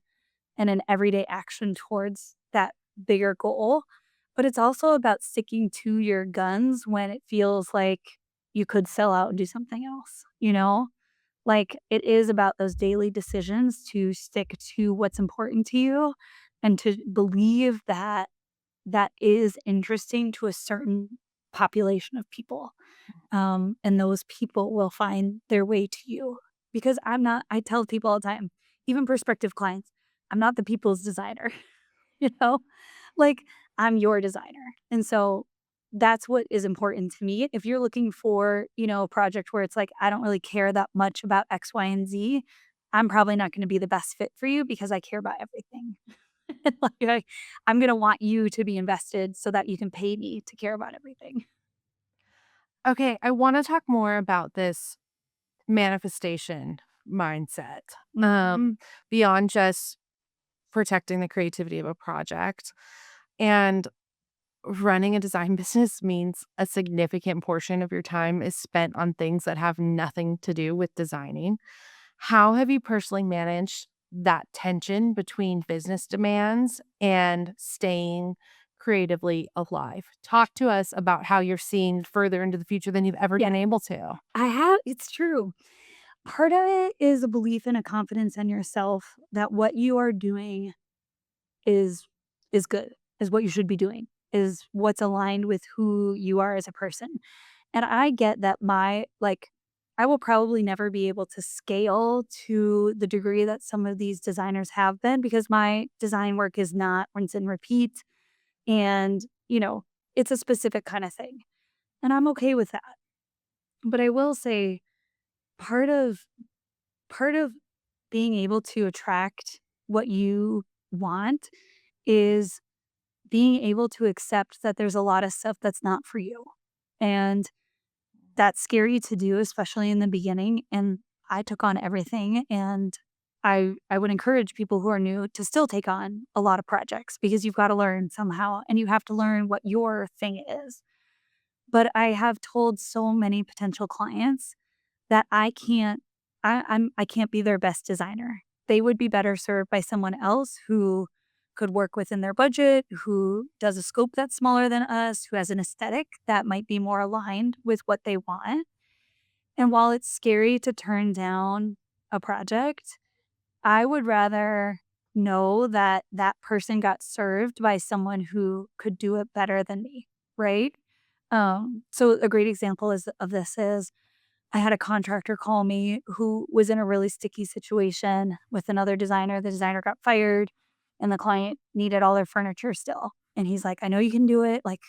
S2: and an everyday action towards that bigger goal. But it's also about sticking to your guns when it feels like you could sell out and do something else, you know? Like, it is about those daily decisions to stick to what's important to you and to believe that that is interesting to a certain population of people. And those people will find their way to you because I tell people all the time, even prospective clients, I'm not the people's designer, you know? Like, I'm your designer. And so that's what is important to me. If you're looking for, a project where it's like, I don't really care that much about X, Y, and Z, I'm probably not going to be the best fit for you because I care about everything. I'm going to want you to be invested so that you can pay me to care about everything.
S1: Okay, I wanna talk more about this manifestation mindset,
S2: Mhm.
S1: beyond just protecting the creativity of a project. And running a design business means a significant portion of your time is spent on things that have nothing to do with designing. How have you personally managed that tension between business demands and staying creatively alive? Talk to us about how you're seeing further into the future than you've ever
S2: Yeah,
S1: been able to.
S2: it's true. Part of it is a belief and a confidence in yourself that what you are doing is is good, is what you should be doing, is what's aligned with who you are as a person. And I get that I will probably never be able to scale to the degree that some of these designers have been because my design work is not rinse and repeat. And, it's a specific kind of thing. And I'm okay with that. But I will say part of part of being able to attract what you want is being able to accept that there's a lot of stuff that's not for you. And that's scary to do, especially in the beginning. And I took on everything. And I would encourage people who are new to still take on a lot of projects because you've got to learn somehow and you have to learn what your thing is. But I have told so many potential clients that I can't be their best designer. They would be better served by someone else who could work within their budget, who does a scope that's smaller than us, who has an aesthetic that might be more aligned with what they want. And while it's scary to turn down a project, I would rather know that that person got served by someone who could do it better than me, right? So a great example of this is I had a contractor call me who was in a really sticky situation with another designer. The designer got fired and the client needed all their furniture still. And he's like, I know you can do it. Like,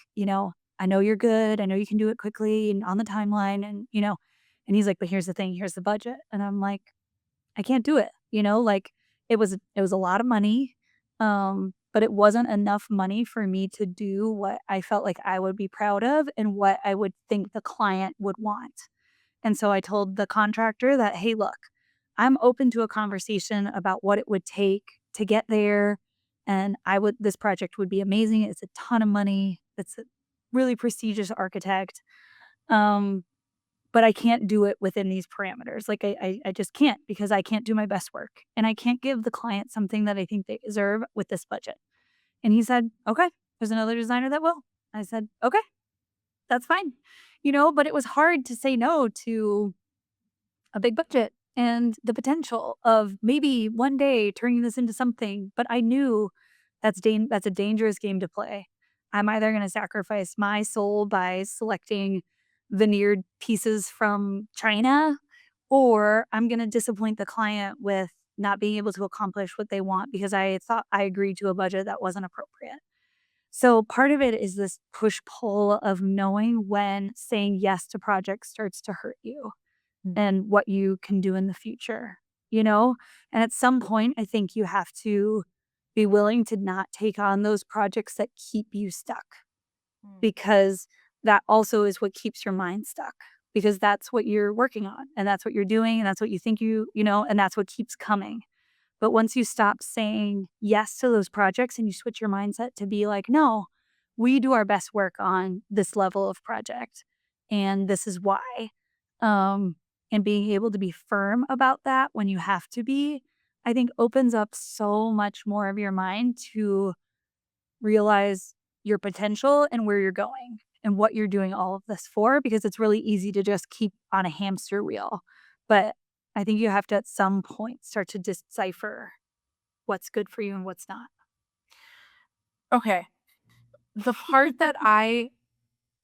S2: I know you're good. I know you can do it quickly and on the timeline. And he's like, but here's the thing, here's the budget. And I'm like, I can't do it. Like it was a lot of money. But it wasn't enough money for me to do what I felt like I would be proud of and what I would think the client would want. And so I told the contractor that, "Hey, look, I'm open to a conversation about what it would take to get there, and this project would be amazing. It's a ton of money. It's a really prestigious architect. Um, but I can't do it within these parameters. Like I just can't because I can't do my best work and I can't give the client something that I think they deserve with this budget. And he said, okay, there's another designer that will. I said, okay, that's fine. But it was hard to say no to a big budget and the potential of maybe one day turning this into something. But I knew that's a dangerous game to play. I'm either going to sacrifice my soul by selecting veneered pieces from China, or I'm going to disappoint the client with not being able to accomplish what they want because I thought I agreed to a budget that wasn't appropriate. So part of it is this push pull of knowing when saying yes to projects starts to hurt you
S1: Mm.
S2: and what you can do in the future, you know? And at some point, I think you have to be willing to not take on those projects that keep you stuck
S1: Mm.
S2: because that also is what keeps your mind stuck because that's what you're working on and that's what you're doing and that's what you think and that's what keeps coming. But once you stop saying yes to those projects and you switch your mindset to be like, no, we do our best work on this level of project and this is why. Um, and being able to be firm about that when you have to be, I think opens up so much more of your mind to realize your potential and where you're going and what you're doing all of this for because it's really easy to just keep on a hamster wheel. But I think you have to at some point start to decipher what's good for you and what's not.
S1: Okay. The part that I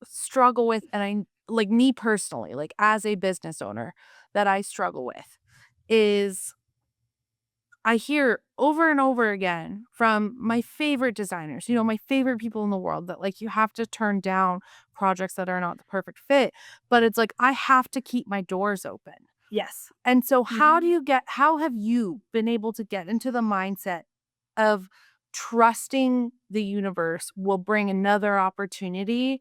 S1: struggle with, and I like me personally, like as a business owner, that I struggle with is I hear over and over again from my favorite designers, my favorite people in the world that like you have to turn down projects that are not the perfect fit. But it's like I have to keep my doors open.
S2: Yes.
S1: And so
S2: Mhm.
S1: how have you been able to get into the mindset of trusting the universe will bring another opportunity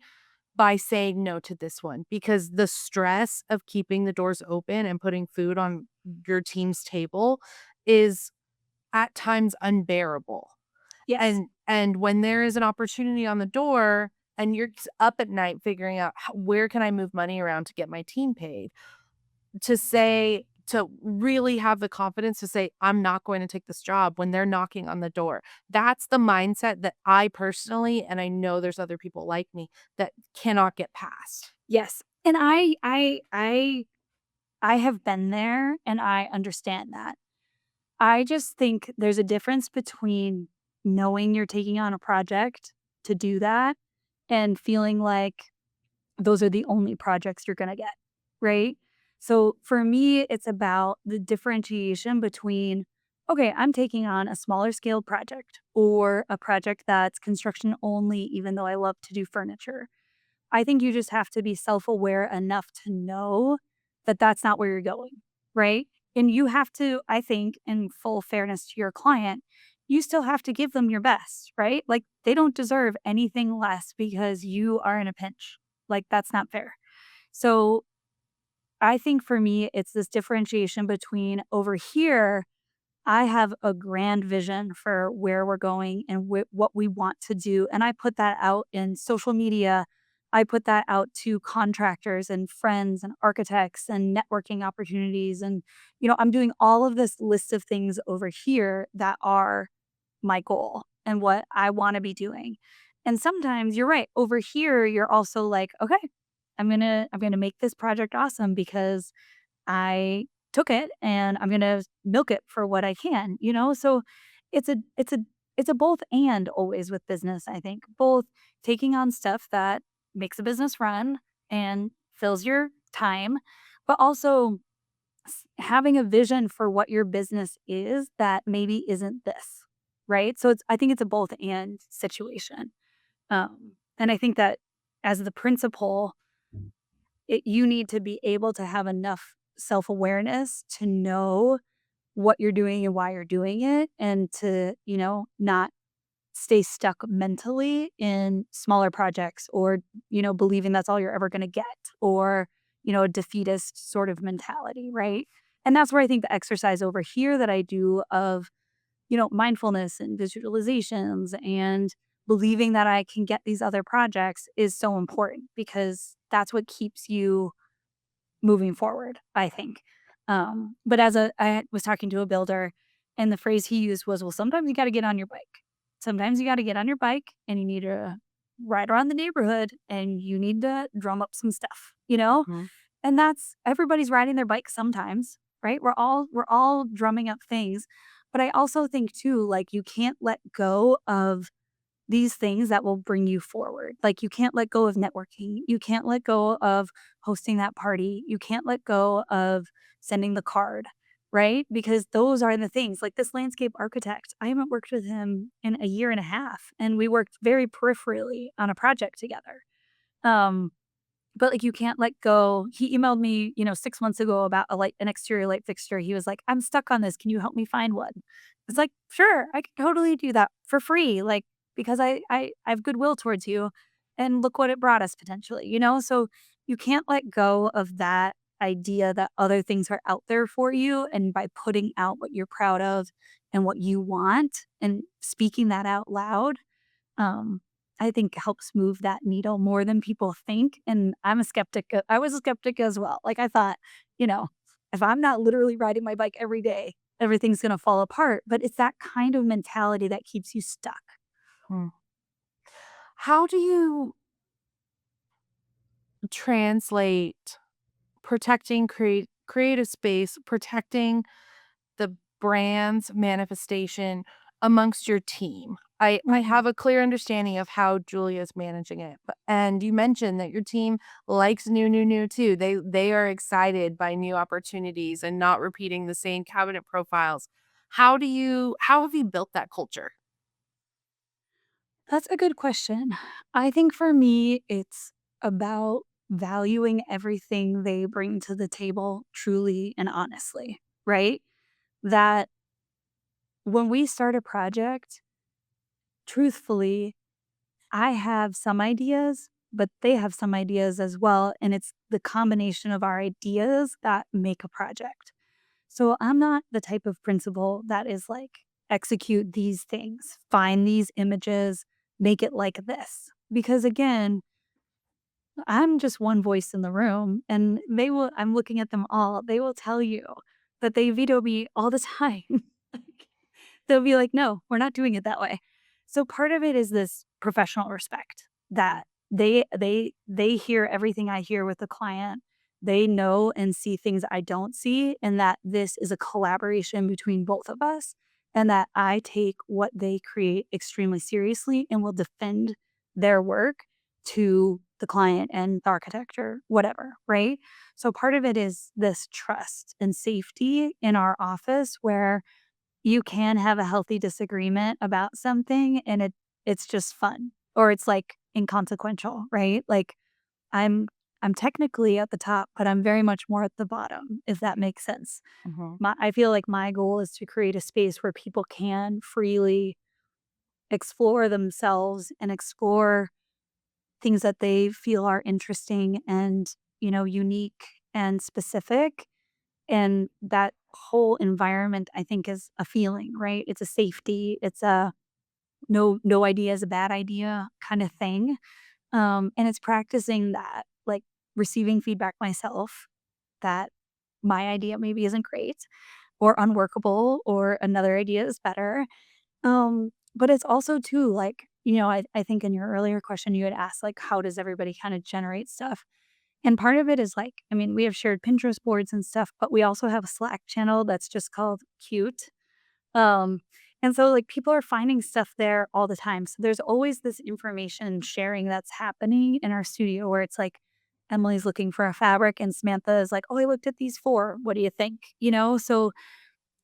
S1: by saying no to this one? Because the stress of keeping the doors open and putting food on your team's table is at times unbearable.
S2: Yes.
S1: And when there is an opportunity on the door and you're up at night figuring out where can I move money around to get my team paid, to really have the confidence to say, I'm not going to take this job when they're knocking on the door. That's the mindset that I personally, and I know there's other people like me that cannot get past.
S2: Yes. And I have been there and I understand that. I just think there's a difference between knowing you're taking on a project to do that and feeling like those are the only projects you're gonna get, right? So for me, it's about the differentiation between, okay, I'm taking on a smaller scale project or a project that's construction only, even though I love to do furniture. I think you just have to be self aware enough to know that that's not where you're going, right? And you have to, I think, in full fairness to your client, you still have to give them your best, right? Like they don't deserve anything less because you are in a pinch. Like that's not fair. So I think for me, it's this differentiation between over here, I have a grand vision for where we're going and what we want to do. And I put that out in social media. I put that out to contractors and friends and architects and networking opportunities. And, I'm doing all of this list of things over here that are my goal and what I want to be doing. And sometimes you're right. Over here, you're also like, okay, I'm gonna make this project awesome because I took it and I'm gonna milk it for what I can, So it's a it's a it's a both and always with business, I think. Both taking on stuff that makes a business run and fills your time, but also having a vision for what your business is that maybe isn't this, right? So I think it's a both and situation. And I think that as the principal, you need to be able to have enough self-awareness to know what you're doing and why you're doing it and to, not stay stuck mentally in smaller projects or, believing that's all you're ever going to get or, a defeatist sort of mentality, right? And that's where I think the exercise over here that I do of, mindfulness and visualizations and believing that I can get these other projects is so important because that's what keeps you moving forward, I think. But I was talking to a builder, and the phrase he used was, "Well, sometimes you gotta get on your bike. Sometimes you gotta get on your bike, and you need to ride around the neighborhood, and you need to drum up some stuff," you know?
S1: Mhm.
S2: And that's everybody's riding their bike sometimes, right? We're all drumming up things, but I also think too, like, you can't let go of these things that will bring you forward. Like, you can't let go of networking. You can't let go of hosting that party. You can't let go of sending the card, right? Because those are the things. Like this landscape architect, I haven't worked with him in a year and a half, and we worked very peripherally on a project together. Um, but, like, you can't let go. He emailed me, 6 months ago about an exterior light fixture. He was like, "I'm stuck on this. Can you help me find one?" It's like, "Sure, I could totally do that for free, like, because I have goodwill towards you, and look what it brought us potentially," you know? So, you can't let go of that idea that other things are out there for you, and by putting out what you're proud of and what you want and speaking that out loud, um, I think helps move that needle more than people think, and I'm a skeptic. I was a skeptic as well. Like, I thought, you know, if I'm not literally riding my bike every day, everything's gonna fall apart, but it's that kind of mentality that keeps you stuck.
S1: Hmm. How do you translate protecting creative space, protecting the brand's manifestation amongst your team? I
S2: Mhm.
S1: have a clear understanding of how Julia's managing it, but and you mentioned that your team likes new too. They are excited by new opportunities and not repeating the same cabinet profiles. How have you built that culture?
S2: That's a good question. I think for me, it's about valuing everything they bring to the table truly and honestly, right? That when we start a project, truthfully, I have some ideas, but they have some ideas as well, and it's the combination of our ideas that make a project. So I'm not the type of principal that is like, execute these things, find these images, make it like this. Because again, I'm just one voice in the room, and I'm looking at them all. They will tell you that they veto me all the time. Like, they'll be like, "No, we're not doing it that way." So part of it is this professional respect that they hear everything I hear with the client. They know and see things I don't see, and that this is a collaboration between both of us, and that I take what they create extremely seriously and will defend their work to the client and the architect or whatever, right? So part of it is this trust and safety in our office where you can have a healthy disagreement about something and it's just fun or it's like inconsequential, right? Like I'm I'm technically at the top, but I'm very much more at the bottom, if that makes sense.
S1: Mhm,
S2: I feel like my goal is to create a space where people can freely explore themselves and explore things that they feel are interesting and, unique and specific. And that whole environment, I think, is a feeling, right? It's a safety. It's a no idea is a bad idea kind of thing. And it's practicing that, like receiving feedback myself that my idea maybe isn't great or unworkable or another idea is better. But it's also too like, I think in your earlier question you had asked like how does everybody kind of generate stuff? And part of it is like, I mean, we have shared Pinterest boards and stuff, but we also have a Slack channel that's just called Cute. Um, and so like people are finding stuff there all the time. So there's always this information sharing that's happening in our studio where it's like Emily's looking for a fabric and Samantha is like, "Oh, I looked at these four. What do you think?" So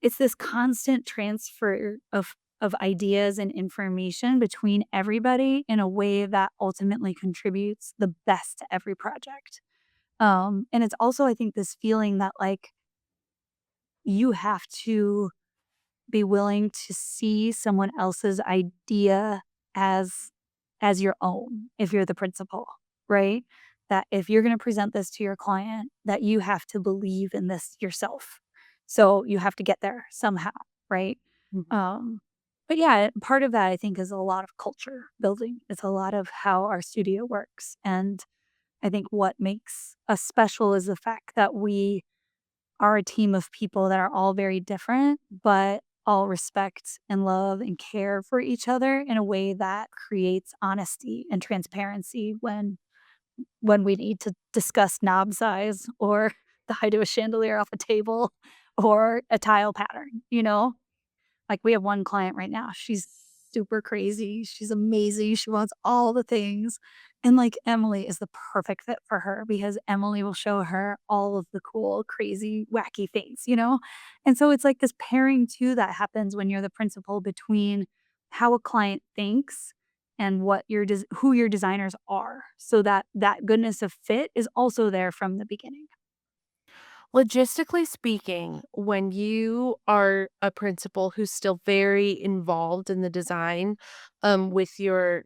S2: it's this constant transfer of ideas and information between everybody in a way that ultimately contributes the best to every project. And it's also, I think, this feeling that like you have to be willing to see someone else's idea as as your own if you're the principal, right? That if you're going to present this to your client, that you have to believe in this yourself. So you have to get there somehow, right?
S1: mhm.
S2: Um, but yeah, part of that I think is a lot of culture building. It's a lot of how our studio works. And I think what makes us special is the fact that we are a team of people that are all very different, but all respect and love and care for each other in a way that creates honesty and transparency when we need to discuss knob size or the height of a chandelier off a table or a tile pattern, you know? Like, we have one client right now, she's super crazy, she's amazing, she wants all the things, and, like, Emily is the perfect fit for her because Emily will show her all of the cool, crazy, wacky things, you know? And so it's like this pairing too that happens when you're the principal between how a client thinks and what your who your designers are, so that that goodness of fit is also there from the beginning.
S1: Logistically speaking, when you are a principal who's still very involved in the design, with your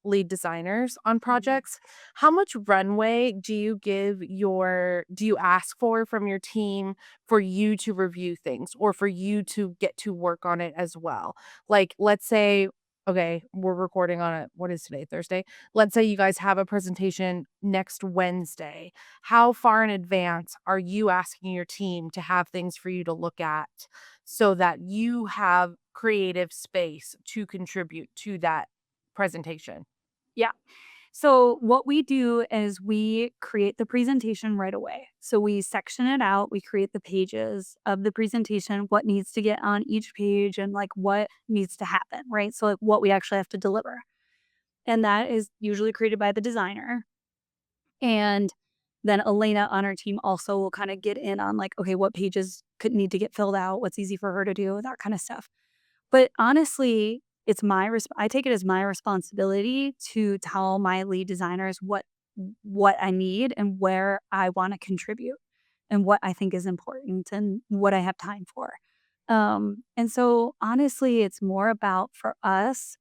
S1: lead designers on
S2: Mhm.
S1: projects, how much runway do you ask for from your team for you to review things or for you to get to work on it as well? Like, let's say, okay, we're recording on it. What is today? Thursday. Let's say you guys have a presentation next Wednesday. How far in advance are you asking your team to have things for you to look at so that you have creative space to contribute to that presentation?
S2: Yeah. So what we do is we create the presentation right away. So we section it out, we create the pages of the presentation, what needs to get on each page and like what needs to happen, right? So like what we actually have to deliver. And that is usually created by the designer. And then Elena on our team also will kind of get in on like, okay, what pages could need to get filled out, what's easy for her to do, that kind of stuff. But honestly, it's I take it as my responsibility to tell my lead designers what I need and where I wanna contribute and what I think is important and what I have time for. And so honestly, it's more about for us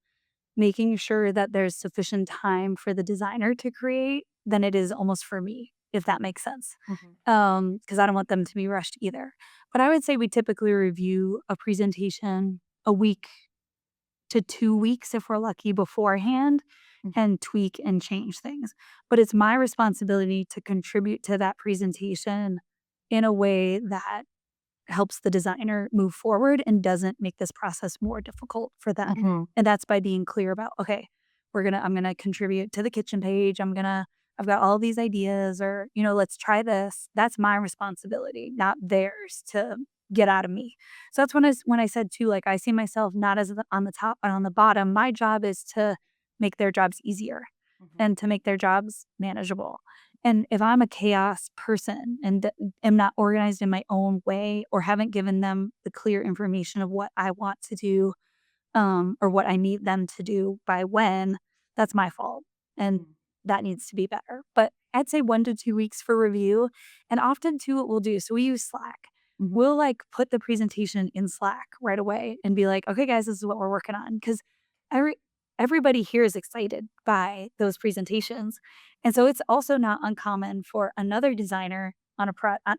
S2: making sure that there's sufficient time for the designer to create than it is almost for me, if that makes sense.
S1: Mhm.
S2: Because I don't want them to be rushed either. But I would say we typically review a presentation a week to 2 weeks if we're lucky beforehand
S1: Mhm.
S2: and tweak and change things. But it's my responsibility to contribute to that presentation in a way that helps the designer move forward and doesn't make this process more difficult for them.
S1: Mhm.
S2: And that's by being clear about, okay, I'm gonna contribute to the kitchen page. I've got all these ideas or, you know, let's try this. That's my responsibility, not theirs to get out of me. So that's when I said too, like I see myself not as on the top and on the bottom. My job is to make their jobs easier
S1: Mhm.
S2: and to make their jobs manageable. And if I'm a chaos person and am not organized in my own way or haven't given them the clear information of what I want to do, or what I need them to do by when, that's my fault. And
S1: Mhm.
S2: that needs to be better. But I'd say 1 to 2 weeks for review. And often too, what we'll do, so we use Slack.
S1: Mhm.
S2: We'll like put the presentation in Slack right away and be like, okay, guys, this is what we're working on. Cause every everybody here is excited by those presentations. And so it's also not uncommon for another designer on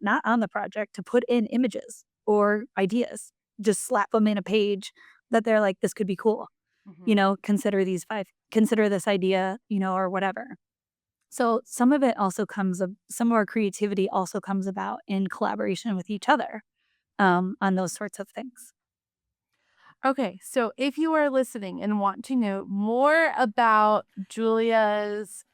S2: not on the project to put in images or ideas, just slap them in a page that they're like, "This could be cool," you
S1: Mhm.
S2: know, consider this idea, you know, or whatever. So some of our creativity also comes about in collaboration with each other, on those sorts of things.
S1: Okay, so if you are listening and want to know more about Julia's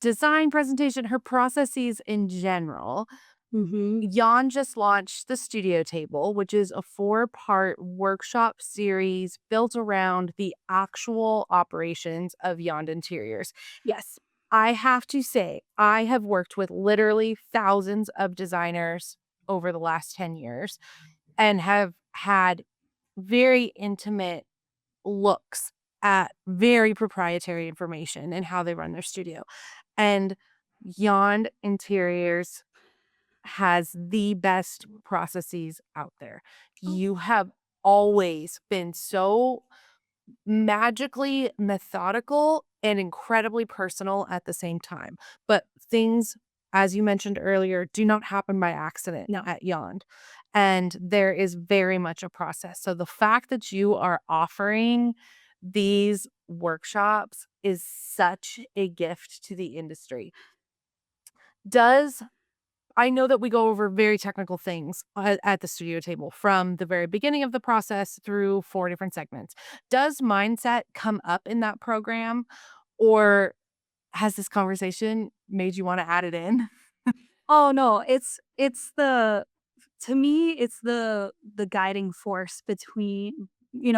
S1: design presentation, her processes in general,
S2: Mhm.
S1: Jan just launched the Studio Table, which is a 4-part workshop series built around the actual operations of Yond Interiors.
S2: Yes.
S1: I have to say, I have worked with literally thousands of designers over the last 10 years and have had very intimate looks at very proprietary information and how they run their studio. And Yond Interiors has the best processes out there.
S2: Oh,
S1: You have always been so magically methodical and incredibly personal at the same time. But things, as you mentioned earlier, do not happen by accident
S2: no.
S1: at Yond. And there is very much a process. So the fact that you are offering these workshops is such a gift to the industry. Does I know that we go over very technical things at the studio table from the very beginning of the process through 4 different segments. Does mindset come up in that program, or has this conversation made you wanna add it in?
S2: Oh, no, it's the to me, it's the guiding force between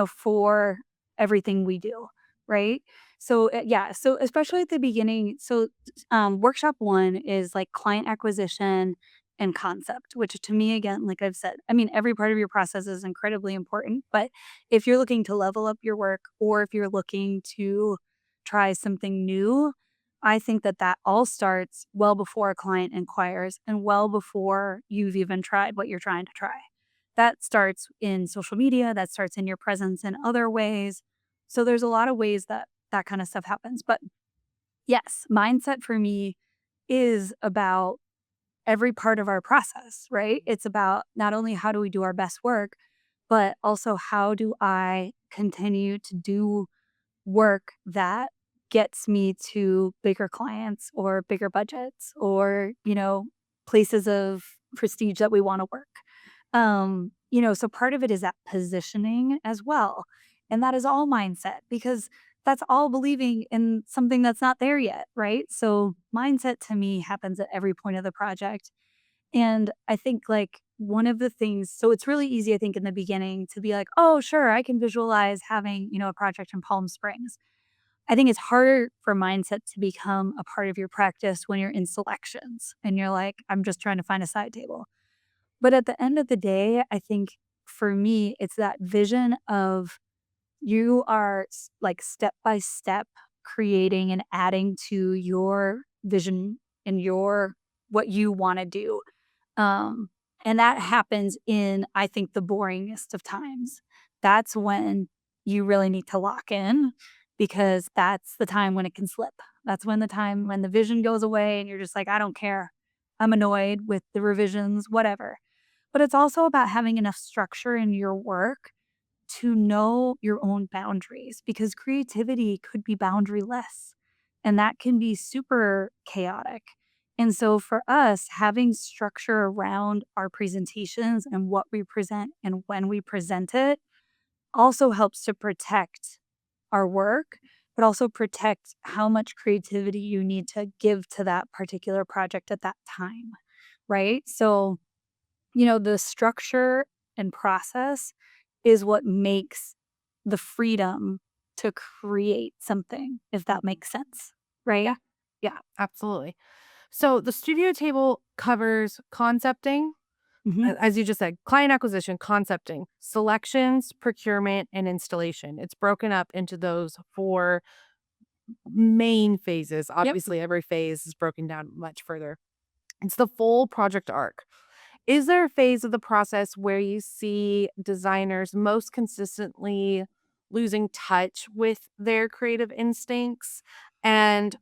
S2: for everything we do, right? So, yeah, so especially at the beginning, so, workshop 1 is, like, client acquisition and concept, which to me, again, like I've said, I mean, every part of your process is incredibly important, but if you're looking to level up your work or if you're looking to try something new, I think that that all starts well before a client inquires and well before you've even tried what you're trying to try. That starts in social media, that starts in your presence in other ways. So there's a lot of ways that that kind of stuff happens. But yes, mindset for me is about every part of our process, right? It's about not only how do we do our best work, but also how do I continue to do work that gets me to bigger clients or bigger budgets or, places of prestige that we want to work. So part of it is that positioning as well. And that is all mindset because that's all believing in something that's not there yet, right? So mindset to me happens at every point of the project. And I think like one of the things, so it's really easy, I think, in the beginning to be like, oh, sure, I can visualize having, a project in Palm Springs. I think it's harder for mindset to become a part of your practice when you're in selections and you're like, I'm just trying to find a side table. But at the end of the day, I think for me, it's that vision of you are like step by step creating and adding to your vision and your what you want to do. Um, and that happens in, I think, the boringest of times. That's when you really need to lock in because that's the time when it can slip. That's when the time when the vision goes away and you're just like, I don't care. I'm annoyed with the revisions, whatever. But it's also about having enough structure in your work to know your own boundaries because creativity could be boundaryless and that can be super chaotic. And so for us, having structure around our presentations and what we present and when we present it also helps to protect our work, but also protect how much creativity you need to give to that particular project at that time. Right. So the structure and process is what makes the freedom to create something, if that
S1: Mhm.
S2: makes sense, right?
S1: Yeah. Yeah, absolutely. So the studio table covers concepting,
S2: Mhm.
S1: as you just said, client acquisition, concepting, selections, procurement, and installation. It's broken up into those 4 main phases.
S2: Yep.
S1: Obviously, every phase is broken down much further. It's the full project arc. Is there a phase of the process where you see designers most consistently losing touch with their creative instincts? And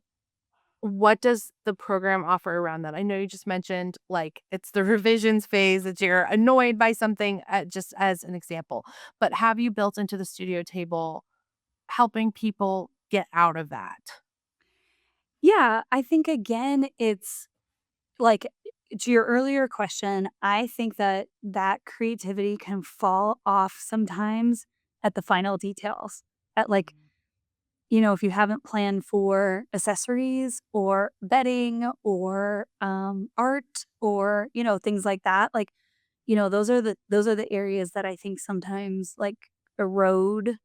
S1: what does the program offer around that? I know you just mentioned like it's the revisions phase that you're annoyed by something, just as an example. But have you built into the studio table helping people get out of that?
S2: Yeah, I think again, it's like to your earlier question, I think that that creativity can fall off sometimes at the final details. At like, if you haven't planned for accessories or bedding or art or, things like that, like, those are the areas that I think sometimes like erode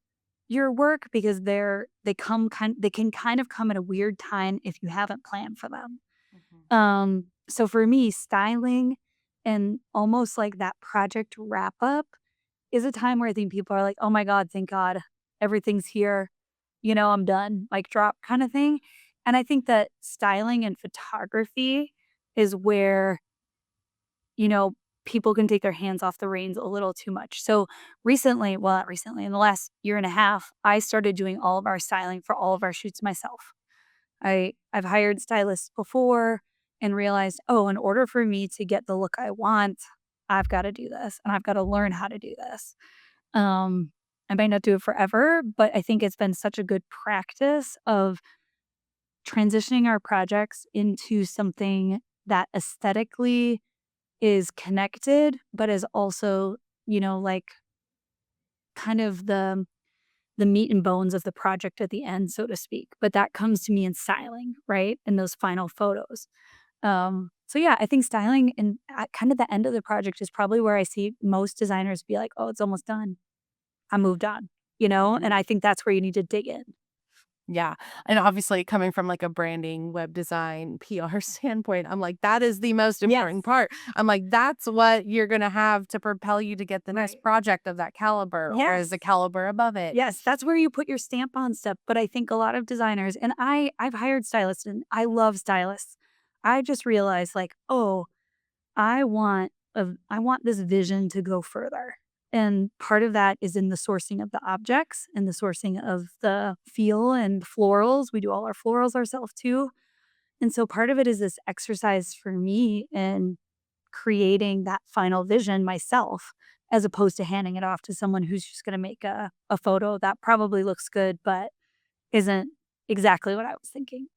S2: your work because they can kind of come at a weird time if you haven't planned for them.
S1: Mhm.
S2: So for me, styling and almost like that project wrap up is a time where I think people are like, "Oh my god, thank God. Everything's here. I'm done." Like drop kind of thing. And I think that styling and photography is where, you know, people can take their hands off the reins a little too much. So recently, well, not recently, in the last year and a half, I started doing all of our styling for all of our shoots myself. I've hired stylists before and realized, oh, in order for me to get the look I want, I've got to do this and I've got to learn how to do this. Um, I might not do it forever, but I think it's been such a good practice of transitioning our projects into something that aesthetically is connected, but is also, like kind of the meat and bones of the project at the end, so to speak. But that comes to me in styling, right? In those final photos. So yeah, I think styling and at kind of the end of the project is probably where I see most designers be like, "Oh, it's almost done. I moved on," And I think that's where you need to dig in.
S1: Yeah, and obviously coming from, like, a branding, web design, PR standpoint, I'm like, that is the most important
S2: Yes.
S1: part. I'm like, that's what you're gonna have to propel you to get the next
S2: Right.
S1: project of that caliber or as a
S2: Yes.
S1: caliber above it.
S2: Yes, that's where you put your stamp on stuff, but I think a lot of designers and I've hired stylists and I love stylists. I just realized like, "Oh, I want this vision to go further." And part of that is in the sourcing of the objects and the sourcing of the feel and florals. We do all our florals ourselves too. And so part of it is this exercise for me in creating that final vision myself, as opposed to handing it off to someone who's just going to make a photo that probably looks good, but isn't exactly what I was thinking.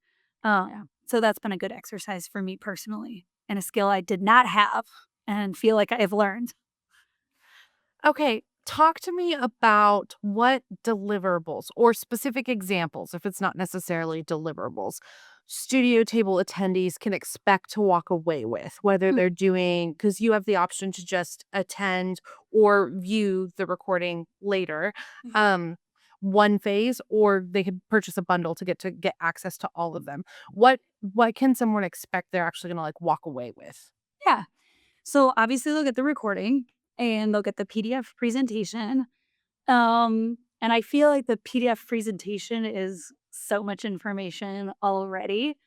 S2: So that's been a good exercise for me personally and a skill I did not have and feel like I've learned.
S1: Okay, talk to me about what deliverables or specific examples, if it's not necessarily deliverables, studio table attendees can expect to walk away with, whether
S2: Mm,
S1: they're doing, because you have the option to just attend or view the recording later.
S2: mhm.
S1: Um, one phase, or they could purchase a bundle to get access to all of them. What can someone expect they're actually gonna like walk away with?
S2: Yeah. So obviously they'll get the recording and they'll get the PDF presentation. And I feel like the PDF presentation is so much information already.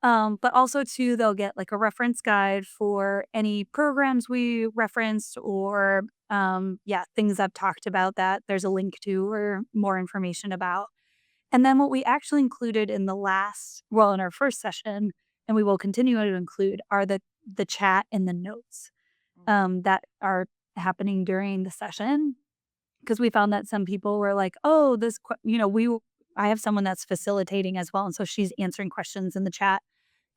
S2: But also too, they'll get like a reference guide for any programs we referenced or yeah, things I've talked about that there's a link to or more information about. And then what we actually included in in our first session, and we will continue to include are the chat and the notes that are happening during the session. Because we found that some people were like, "Oh, I have someone that's facilitating as well, and so she's answering questions in the chat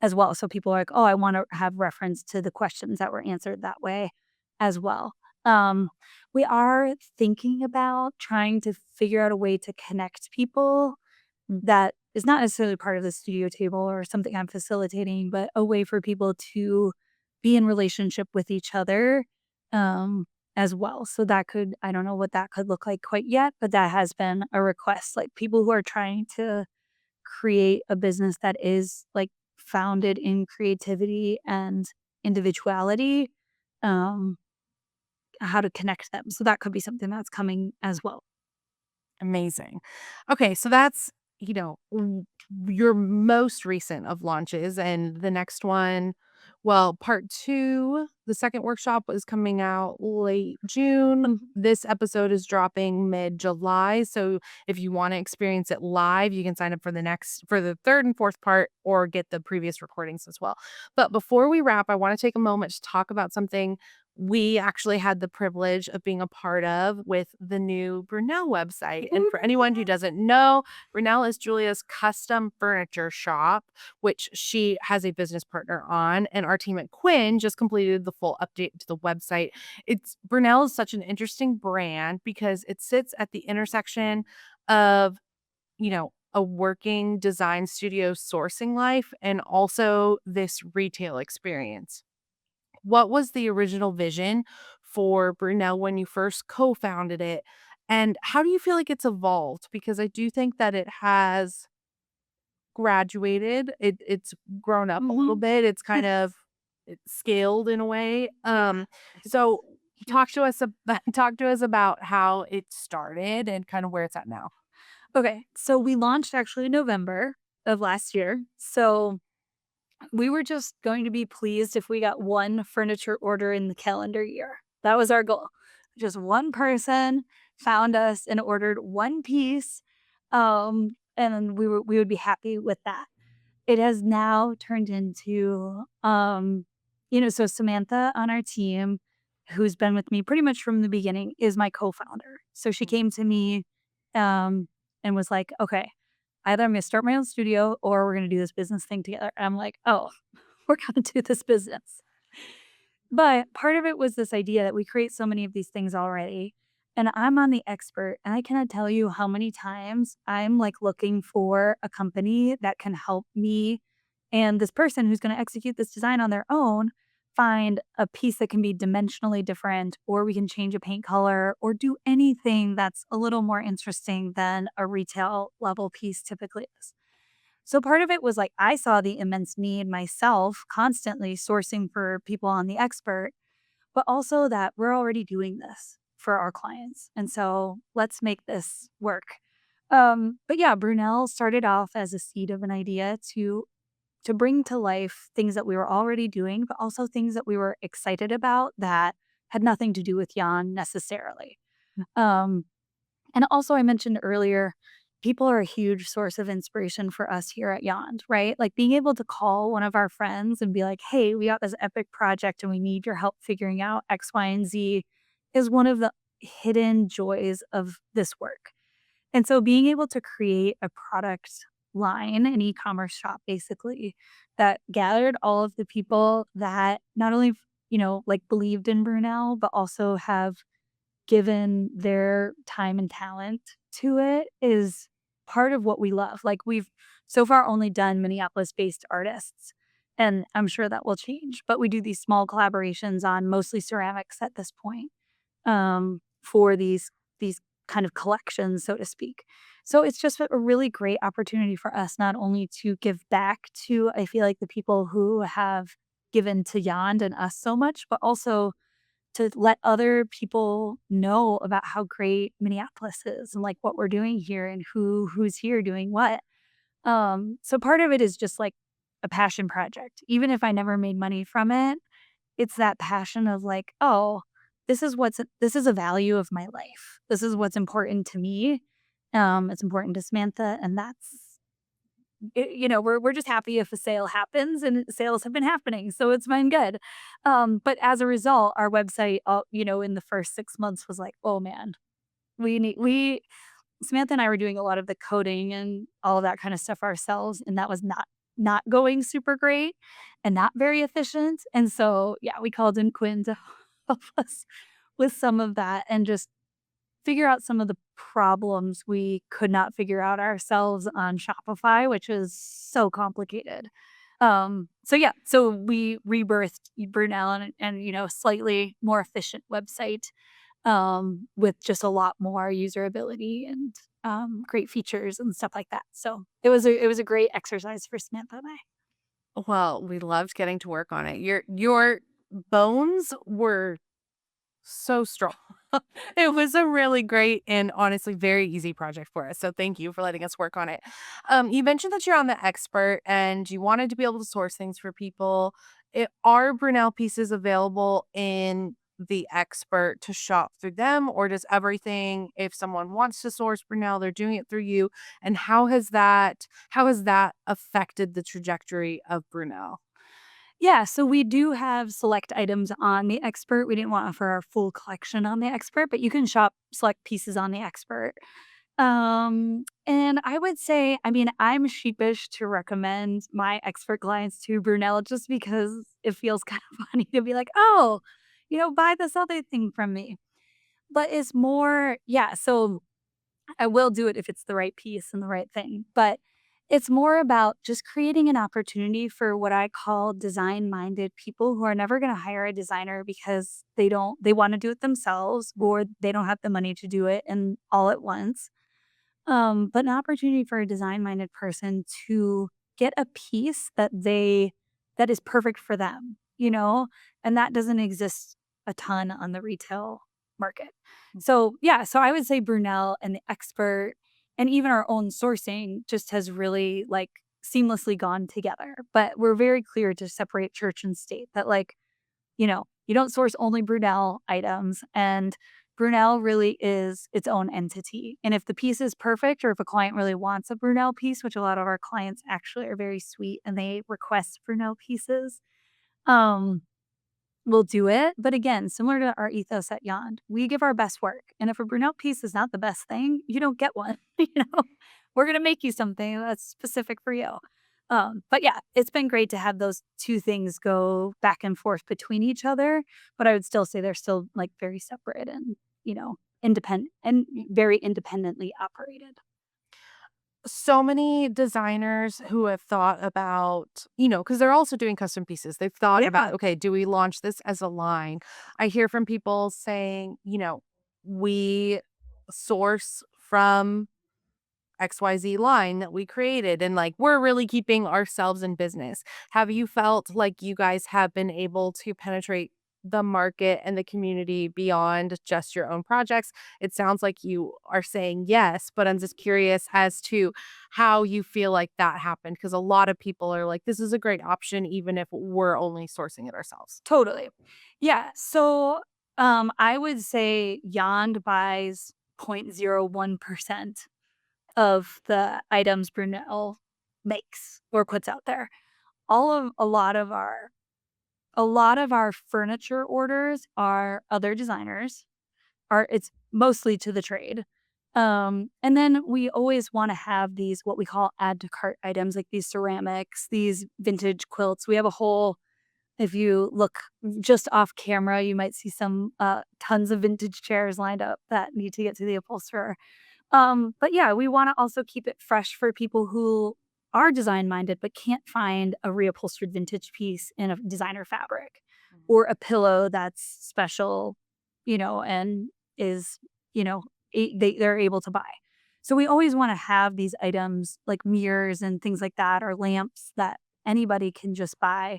S2: as well." So people are like, "Oh, I wanna have reference to the questions that were answered that way as well." Um, we are thinking about trying to figure out a way to connect people that is not necessarily part of the studio table or something I'm facilitating, but a way for people to be in relationship with each other, um, as well. So that could I don't know what that could look like quite yet, but that has been a request, like, people who are trying to create a business that is, like, founded in creativity and individuality, um, how to connect them. So that could be something that's coming as well.
S1: Amazing. Okay, so that's, your most recent of launches and the next one, well, part 2, the second workshop is coming out late June.
S2: Mhm.
S1: This episode is dropping mid-July, so if you wanna experience it live, you can sign up for the 3rd and 4th part or get the previous recordings as well. But before we wrap, I wanna take a moment to talk about something we actually had the privilege of being a part of with the new Brunel website. And for anyone who doesn't know, Brunel is Julia's custom furniture shop, which she has a business partner on. And our team at Quinn just completed the full update to the website. Brunel is such an interesting brand because it sits at the intersection of, a working design studio sourcing life and also this retail experience. What was the original vision for Brunel when you first co-founded it? And how do you feel like it's evolved? Because I do think that it has graduated. It's grown up a little
S2: Mhm.
S1: bit. It's scaled in a way.
S2: Yeah, it's
S1: So
S2: huge.
S1: talk to us about how it started and kind of where it's at now.
S2: Okay, so we launched actually in November of last year. So we were just going to be pleased if we got one furniture order in the calendar year. That was our goal. Just one person found us and ordered one piece, and we would be happy with that. It has now turned into, so Samantha on our team who's been with me pretty much from the beginning, is my co-founder. So she came to me, um, and was like, "Okay, either I'm gonna start my own studio or we're gonna do this business thing together." And I'm like, "Oh, we're gonna do this business." But part of it was this idea that we create so many of these things already. And I'm on the expert, and I cannot tell you how many times I'm like looking for a company that can help me and this person who's going to execute this design on their own find a piece that can be dimensionally different, or we can change a paint color, or do anything that's a little more interesting than a retail level piece typically is. So part of it was like I saw the immense need myself constantly sourcing for people on the expert, but also that we're already doing this for our clients. And so let's make this work. But yeah, Brunel started off as a seed of an idea to bring to life things that we were already doing, but also things that we were excited about that had nothing to do with Jan necessarily. Um, and also, I mentioned earlier, people are a huge source of inspiration for us here at Yond, right? Like being able to call one of our friends and be like, hey, we got this epic project and we need your help figuring out X, Y, and Z is one of the hidden joys of this work. And so being able to create a product line, an e commerce shop basically, that gathered all of the people that not only, like believed in Brunel, but also have given their time and talent to it is part of what we love. Like, we've so far only done Minneapolis-based artists, and I'm sure that will change, but we do these small collaborations on mostly ceramics at this point, for these kind of collections, so to speak. So it's just a really great opportunity for us not only to give back to, I feel like, the people who have given to Yond and us so much, but also to let other people know about how great Minneapolis is and like what we're doing here and who's here doing what. So part of it is just like a passion project. Even if I never made money from it, it's that passion of like, oh, this is a value of my life. This is what's important to me. It's important to Samantha, and we're just happy if a sale happens, and sales have been happening, so it's been good. But as a result, our website, in the first 6 months was like, oh man, we Samantha and I were doing a lot of the coding and all of that kind of stuff ourselves, and that was not going super great and not very efficient. And so, yeah, we called in Quinn to help us with some of that and just figure out some of the problems we could not figure out ourselves on Shopify, which is so complicated. So yeah, so we rebirthed Brunel and slightly more efficient website, with just a lot more user-ability and, great features and stuff like that. So it was a great exercise for Samantha and I.
S1: Well, we loved getting to work on it. Your bones were so strong. It was a really great and honestly very easy project for us. So thank you for letting us work on it. You mentioned that you're on the expert and you wanted to be able to source things for people. Are Brunel pieces available in the expert to shop through them, or does everything, if someone wants to source Brunel, they're doing it through you? And how has that affected the trajectory of Brunel?
S2: Yeah, so we do have select items on the expert. We didn't want to offer our full collection on the expert, but you can shop select pieces on the expert. And I would say, I mean, I'm sheepish to recommend my expert clients to Brunel just because it feels kind of funny to be like, oh, buy this other thing from me. But it's more, yeah. So I will do it if it's the right piece and the right thing. But it's more about just creating an opportunity for what I call design minded people who are never going to hire a designer because they want to do it themselves or they don't have the money to do it and all at once. But an opportunity for a design-minded person to get a piece that is perfect for them, and that doesn't exist a ton on the retail market. So, yeah, so I would say Brunel and the expert and even our own sourcing just has really, like, seamlessly gone together, but we're very clear to separate church and state that, like, you don't source only Brunel items, and Brunel really is its own entity. And if the piece is perfect or if a client really wants a Brunel piece, which a lot of our clients actually are very sweet and they request Brunel pieces, um, we'll do it. But again, similar to our ethos at Yond, we give our best work. And if a Brunel piece is not the best thing, you don't get one. We're gonna make you something that's specific for you. But yeah, it's been great to have those two things go back and forth between each other. But I would still say they're still like very separate and independent and very independently operated.
S1: So many designers who have thought about, because they're also doing custom pieces. They've thought
S2: Yeah,
S1: about, okay, do we launch this as a line? I hear from people saying, we source from XYZ line that we created and like we're really keeping ourselves in business. Have you felt like you guys have been able to penetrate the market and the community beyond just your own projects? It sounds like you are saying yes, but I'm just curious as to how you feel like that happened because a lot of people are like, this is a great option, even if we're only sourcing it ourselves.
S2: totally. Yeah. So I would say Yond buys 0.01% of the items Brunel makes or puts out there. All of a lot of our furniture orders are other designers. It's mostly to the trade. And then we always want to have these what we call add to cart items like these ceramics, these vintage quilts. We have a whole if you look just off camera, you might see some tons of vintage chairs lined up that need to get to the upholsterer. But yeah, we wanna also keep it fresh for people who are design minded but can't find a reupholstered vintage piece in a designer fabric or a pillow that's special, and is, you know, they're able to buy. So we always wanna have these items like mirrors and things like that or lamps that anybody can just buy,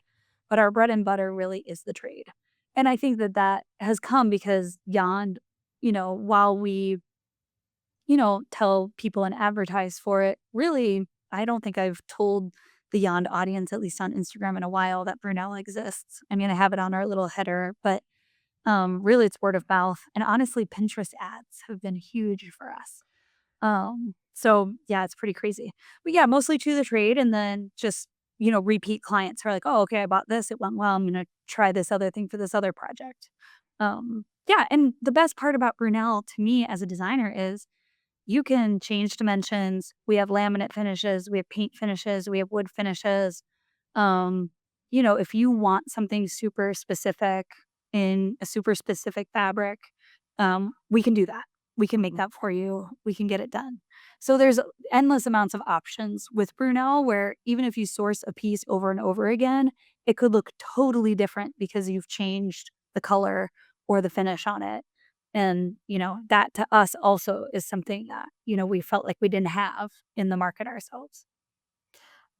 S2: but our bread and butter really is the trade. And I think that that has come because Yond, while we tell people and advertise for it. Really, I don't think I've told the Yond audience, at least on Instagram in a while, that Brunel exists. I mean, I have it on our little header, but really it's word of mouth. And honestly, Pinterest ads have been huge for us. So yeah, it's pretty crazy. But yeah, mostly to the trade and then just, repeat clients who are like, oh, okay, I bought this. It went well. I'm gonna try this other thing for this other project. Yeah, and the best part about Brunel to me as a designer is you can change dimensions. We have laminate finishes, we have paint finishes, we have wood finishes. Um, if you want something super specific in a super specific fabric, we can do that. We can make that for you. We can get it done. So there's endless amounts of options with Brunel where even if you source a piece over and over again, it could look totally different because you've changed the color or the finish on it. And, that to us also is something that, we felt like we didn't have in the market ourselves.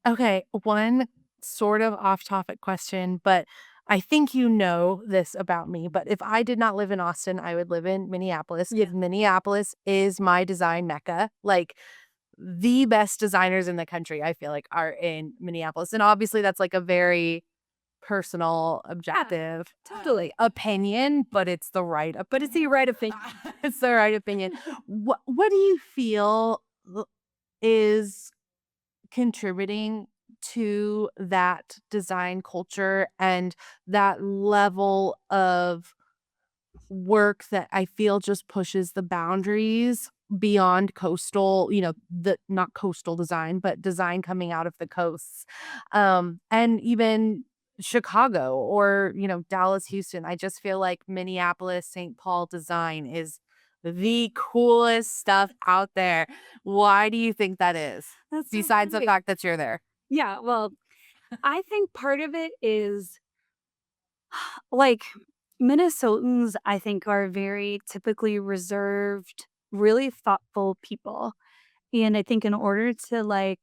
S1: Okay, one sort of off topic question, but I think you know this about me. But if I did not live in Austin, I would live in Minneapolis
S2: Yeah.
S1: because Minneapolis is my design mecca. Like the best designers in the country, I feel like, are in Minneapolis. And obviously, that's like a very personal,
S2: Yeah,
S1: objective
S2: totally.
S1: opinion, but it's the right
S2: But it's
S1: opinion.
S2: the right opinion.
S1: It's the right opinion. What do you feel is contributing to that design culture and that level of work that I feel just pushes the boundaries beyond coastal, the not coastal design, but design coming out of the coasts. And even Chicago or, Dallas, Houston. I just feel like Minneapolis, St. Paul design is the coolest stuff out there. Why do you think that is?
S2: That's so
S1: Besides the
S2: funny.
S1: fact that you're there.
S2: Yeah, well, I think part of it is like Minnesotans, I think, are very typically reserved, really thoughtful people. And I think in order to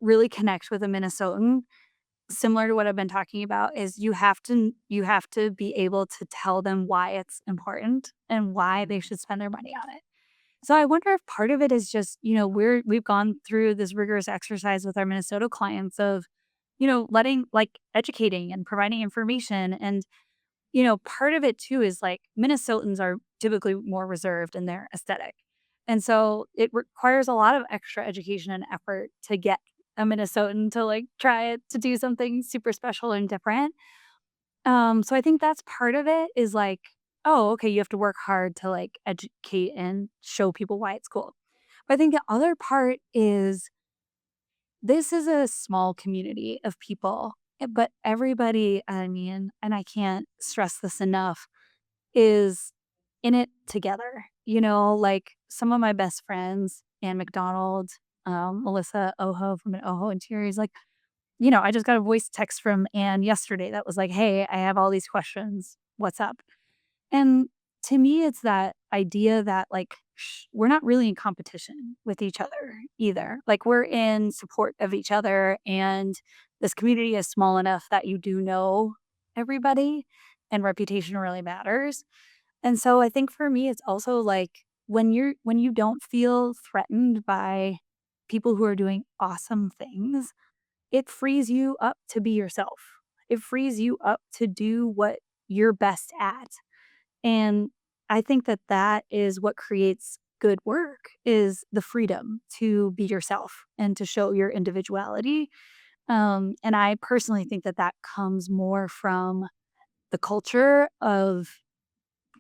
S2: really connect with a Minnesotan, similar to what I've been talking about, is you have to be able to tell them why it's important and why they should spend their money on it. So I wonder if part of it is just, we've gone through this rigorous exercise with our Minnesota clients of, letting educating and providing information. And, part of it too is like Minnesotans are typically more reserved in their aesthetic. And so it requires a lot of extra education and effort to get a Minnesotan to like try it to do something super special and different. So I think that's part of it is like, oh, okay, you have to work hard to like educate and show people why it's cool. But I think the other part is this is a small community of people, but everybody, I mean, and I can't stress this enough, is in it together. You know, like some of my best friends, Ann McDonald, Melissa Oho from an Oho Interiors, like, I just got a voice text from Ann yesterday that was like, "Hey, I have all these questions. What's up?" And to me, it's that idea that like we're not really in competition with each other either. Like we're in support of each other, and this community is small enough that you do know everybody, and reputation really matters. And so I think for me, it's also like when you don't feel threatened by people who are doing awesome things, it frees you up to be yourself. It frees you up to do what you're best at. And I think that that is what creates good work is the freedom to be yourself and to show your individuality. And I personally think that that comes more from the culture of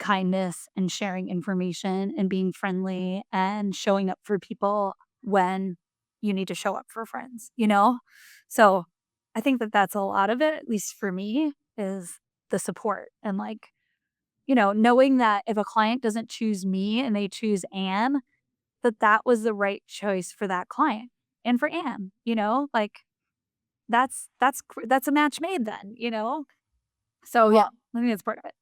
S2: kindness and sharing information and being friendly and showing up for people when you need to show up for friends, you know? So I think that that's a lot of it, at least for me, is the support and like, knowing that if a client doesn't choose me and they choose Anne, that that was the right choice for that client and for Anne, like that's a match made then, So yeah,
S1: Well,
S2: I think that's part of it.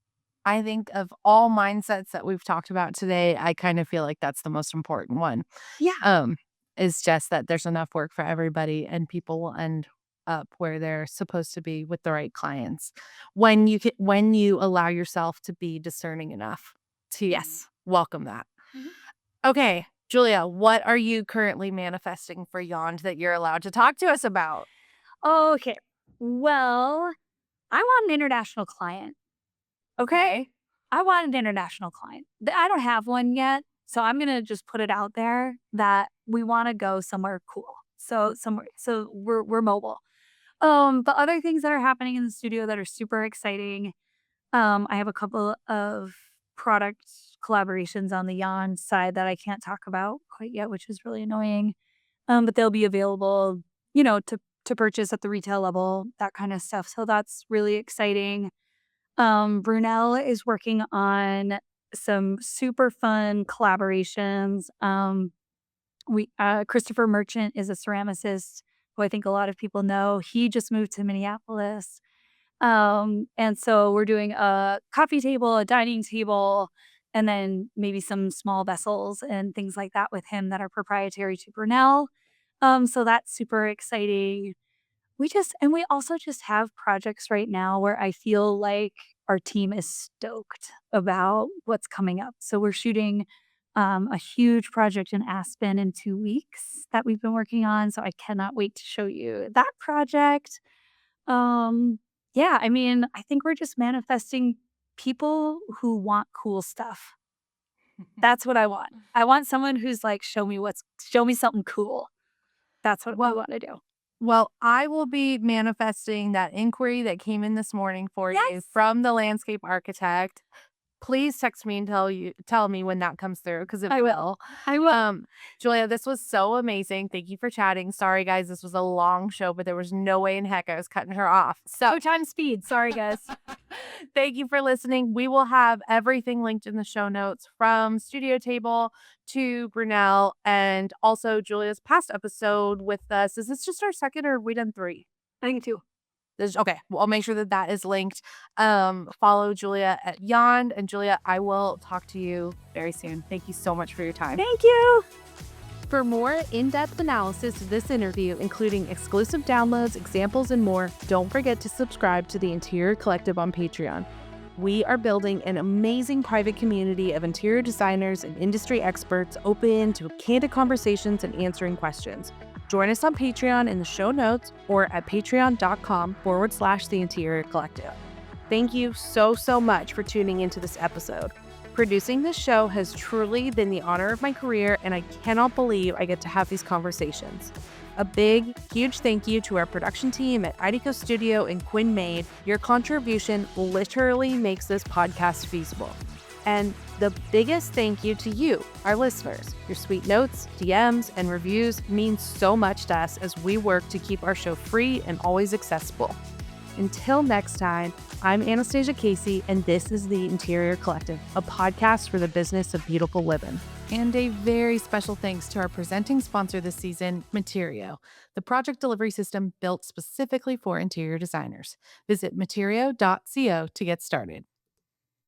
S1: I think of all mindsets that we've talked about today, I kind of feel like that's the most important one.
S2: Yeah.
S1: Um, is just that there's enough work for everybody and people will end up where they're supposed to be with the right clients. When you allow yourself to be discerning enough to
S2: Yes.
S1: welcome that.
S2: Mhm.
S1: Okay, Julia, what are you currently manifesting for Yond that you're allowed to talk to us about?
S2: Okay. Well, I want an international client. Okay.
S1: Okay.
S2: I want an international client. I don't have one yet. So I'm going to just put it out there that we want to go somewhere cool. So we're mobile. But other things that are happening in the studio that are super exciting. I have a couple of product collaborations on the Yon side that I can't talk about quite yet, which is really annoying. But they'll be available, to purchase at the retail level, that kind of stuff. So that's really exciting. Brunel is working on some super fun collaborations. We Christopher Merchant is a ceramicist who I think a lot of people know. He just moved to Minneapolis. And so we're doing a coffee table, a dining table, and then maybe some small vessels and things like that with him that are proprietary to Brunel. So that's super exciting. We also just have projects right now where I feel like our team is stoked about what's coming up. So we're shooting a huge project in Aspen in 2 weeks that we've been working on. So I cannot wait to show you that project. Yeah, I mean, I think we're just manifesting people who want cool stuff. That's what I want. I want someone who's like, show me something cool. That's what we
S1: Well,
S2: want to do.
S1: Well, I will be manifesting that inquiry that came in this morning for you
S2: Yes.
S1: from the landscape architect. Please text me and tell me when that comes through because it
S2: I will.
S1: will.
S2: I will.
S1: Um, Julia, this was so amazing. Thank you for chatting. Sorry, guys, this was a long show, but there was no way in heck I was cutting her off. So
S2: Oh, time speed. Sorry, guys.
S1: thank you for listening. We will have everything linked in the show notes from Studio Table to Brunel and also Julia's past episode with us. Is this just our second or have we done three?
S2: I think too.
S1: Okay. Well, I'll make sure that that is linked. Follow Julia at Yond. And Julia, I will talk to you very soon. Thank you so much for your time.
S2: Thank you.
S1: For more in-depth analysis of this interview, including exclusive downloads, examples, and more, don't forget to subscribe to the Interior Collective on Patreon. We are building an amazing private community of interior designers and industry experts open to candid conversations and answering questions. Join us on Patreon in the show notes or at patreon.com/The Interior Collective. Thank you so much for tuning into this episode. Producing this show has truly been the honor of my career, and I cannot believe I get to have these conversations. A big, huge thank you to our production team at IDECO Studio and Quinn Made. Your contribution literally makes this podcast feasible. And the biggest thank you to you, our listeners. Your sweet notes, DMs, and reviews mean so much to us as we work to keep our show free and always accessible. Until next time, I'm Anastasia Casey, and this is The Interior Collective, a podcast for the business of beautiful living. And a very special thanks to our presenting sponsor this season, Materio, the project delivery system built specifically for interior designers. Visit materio.co to get started.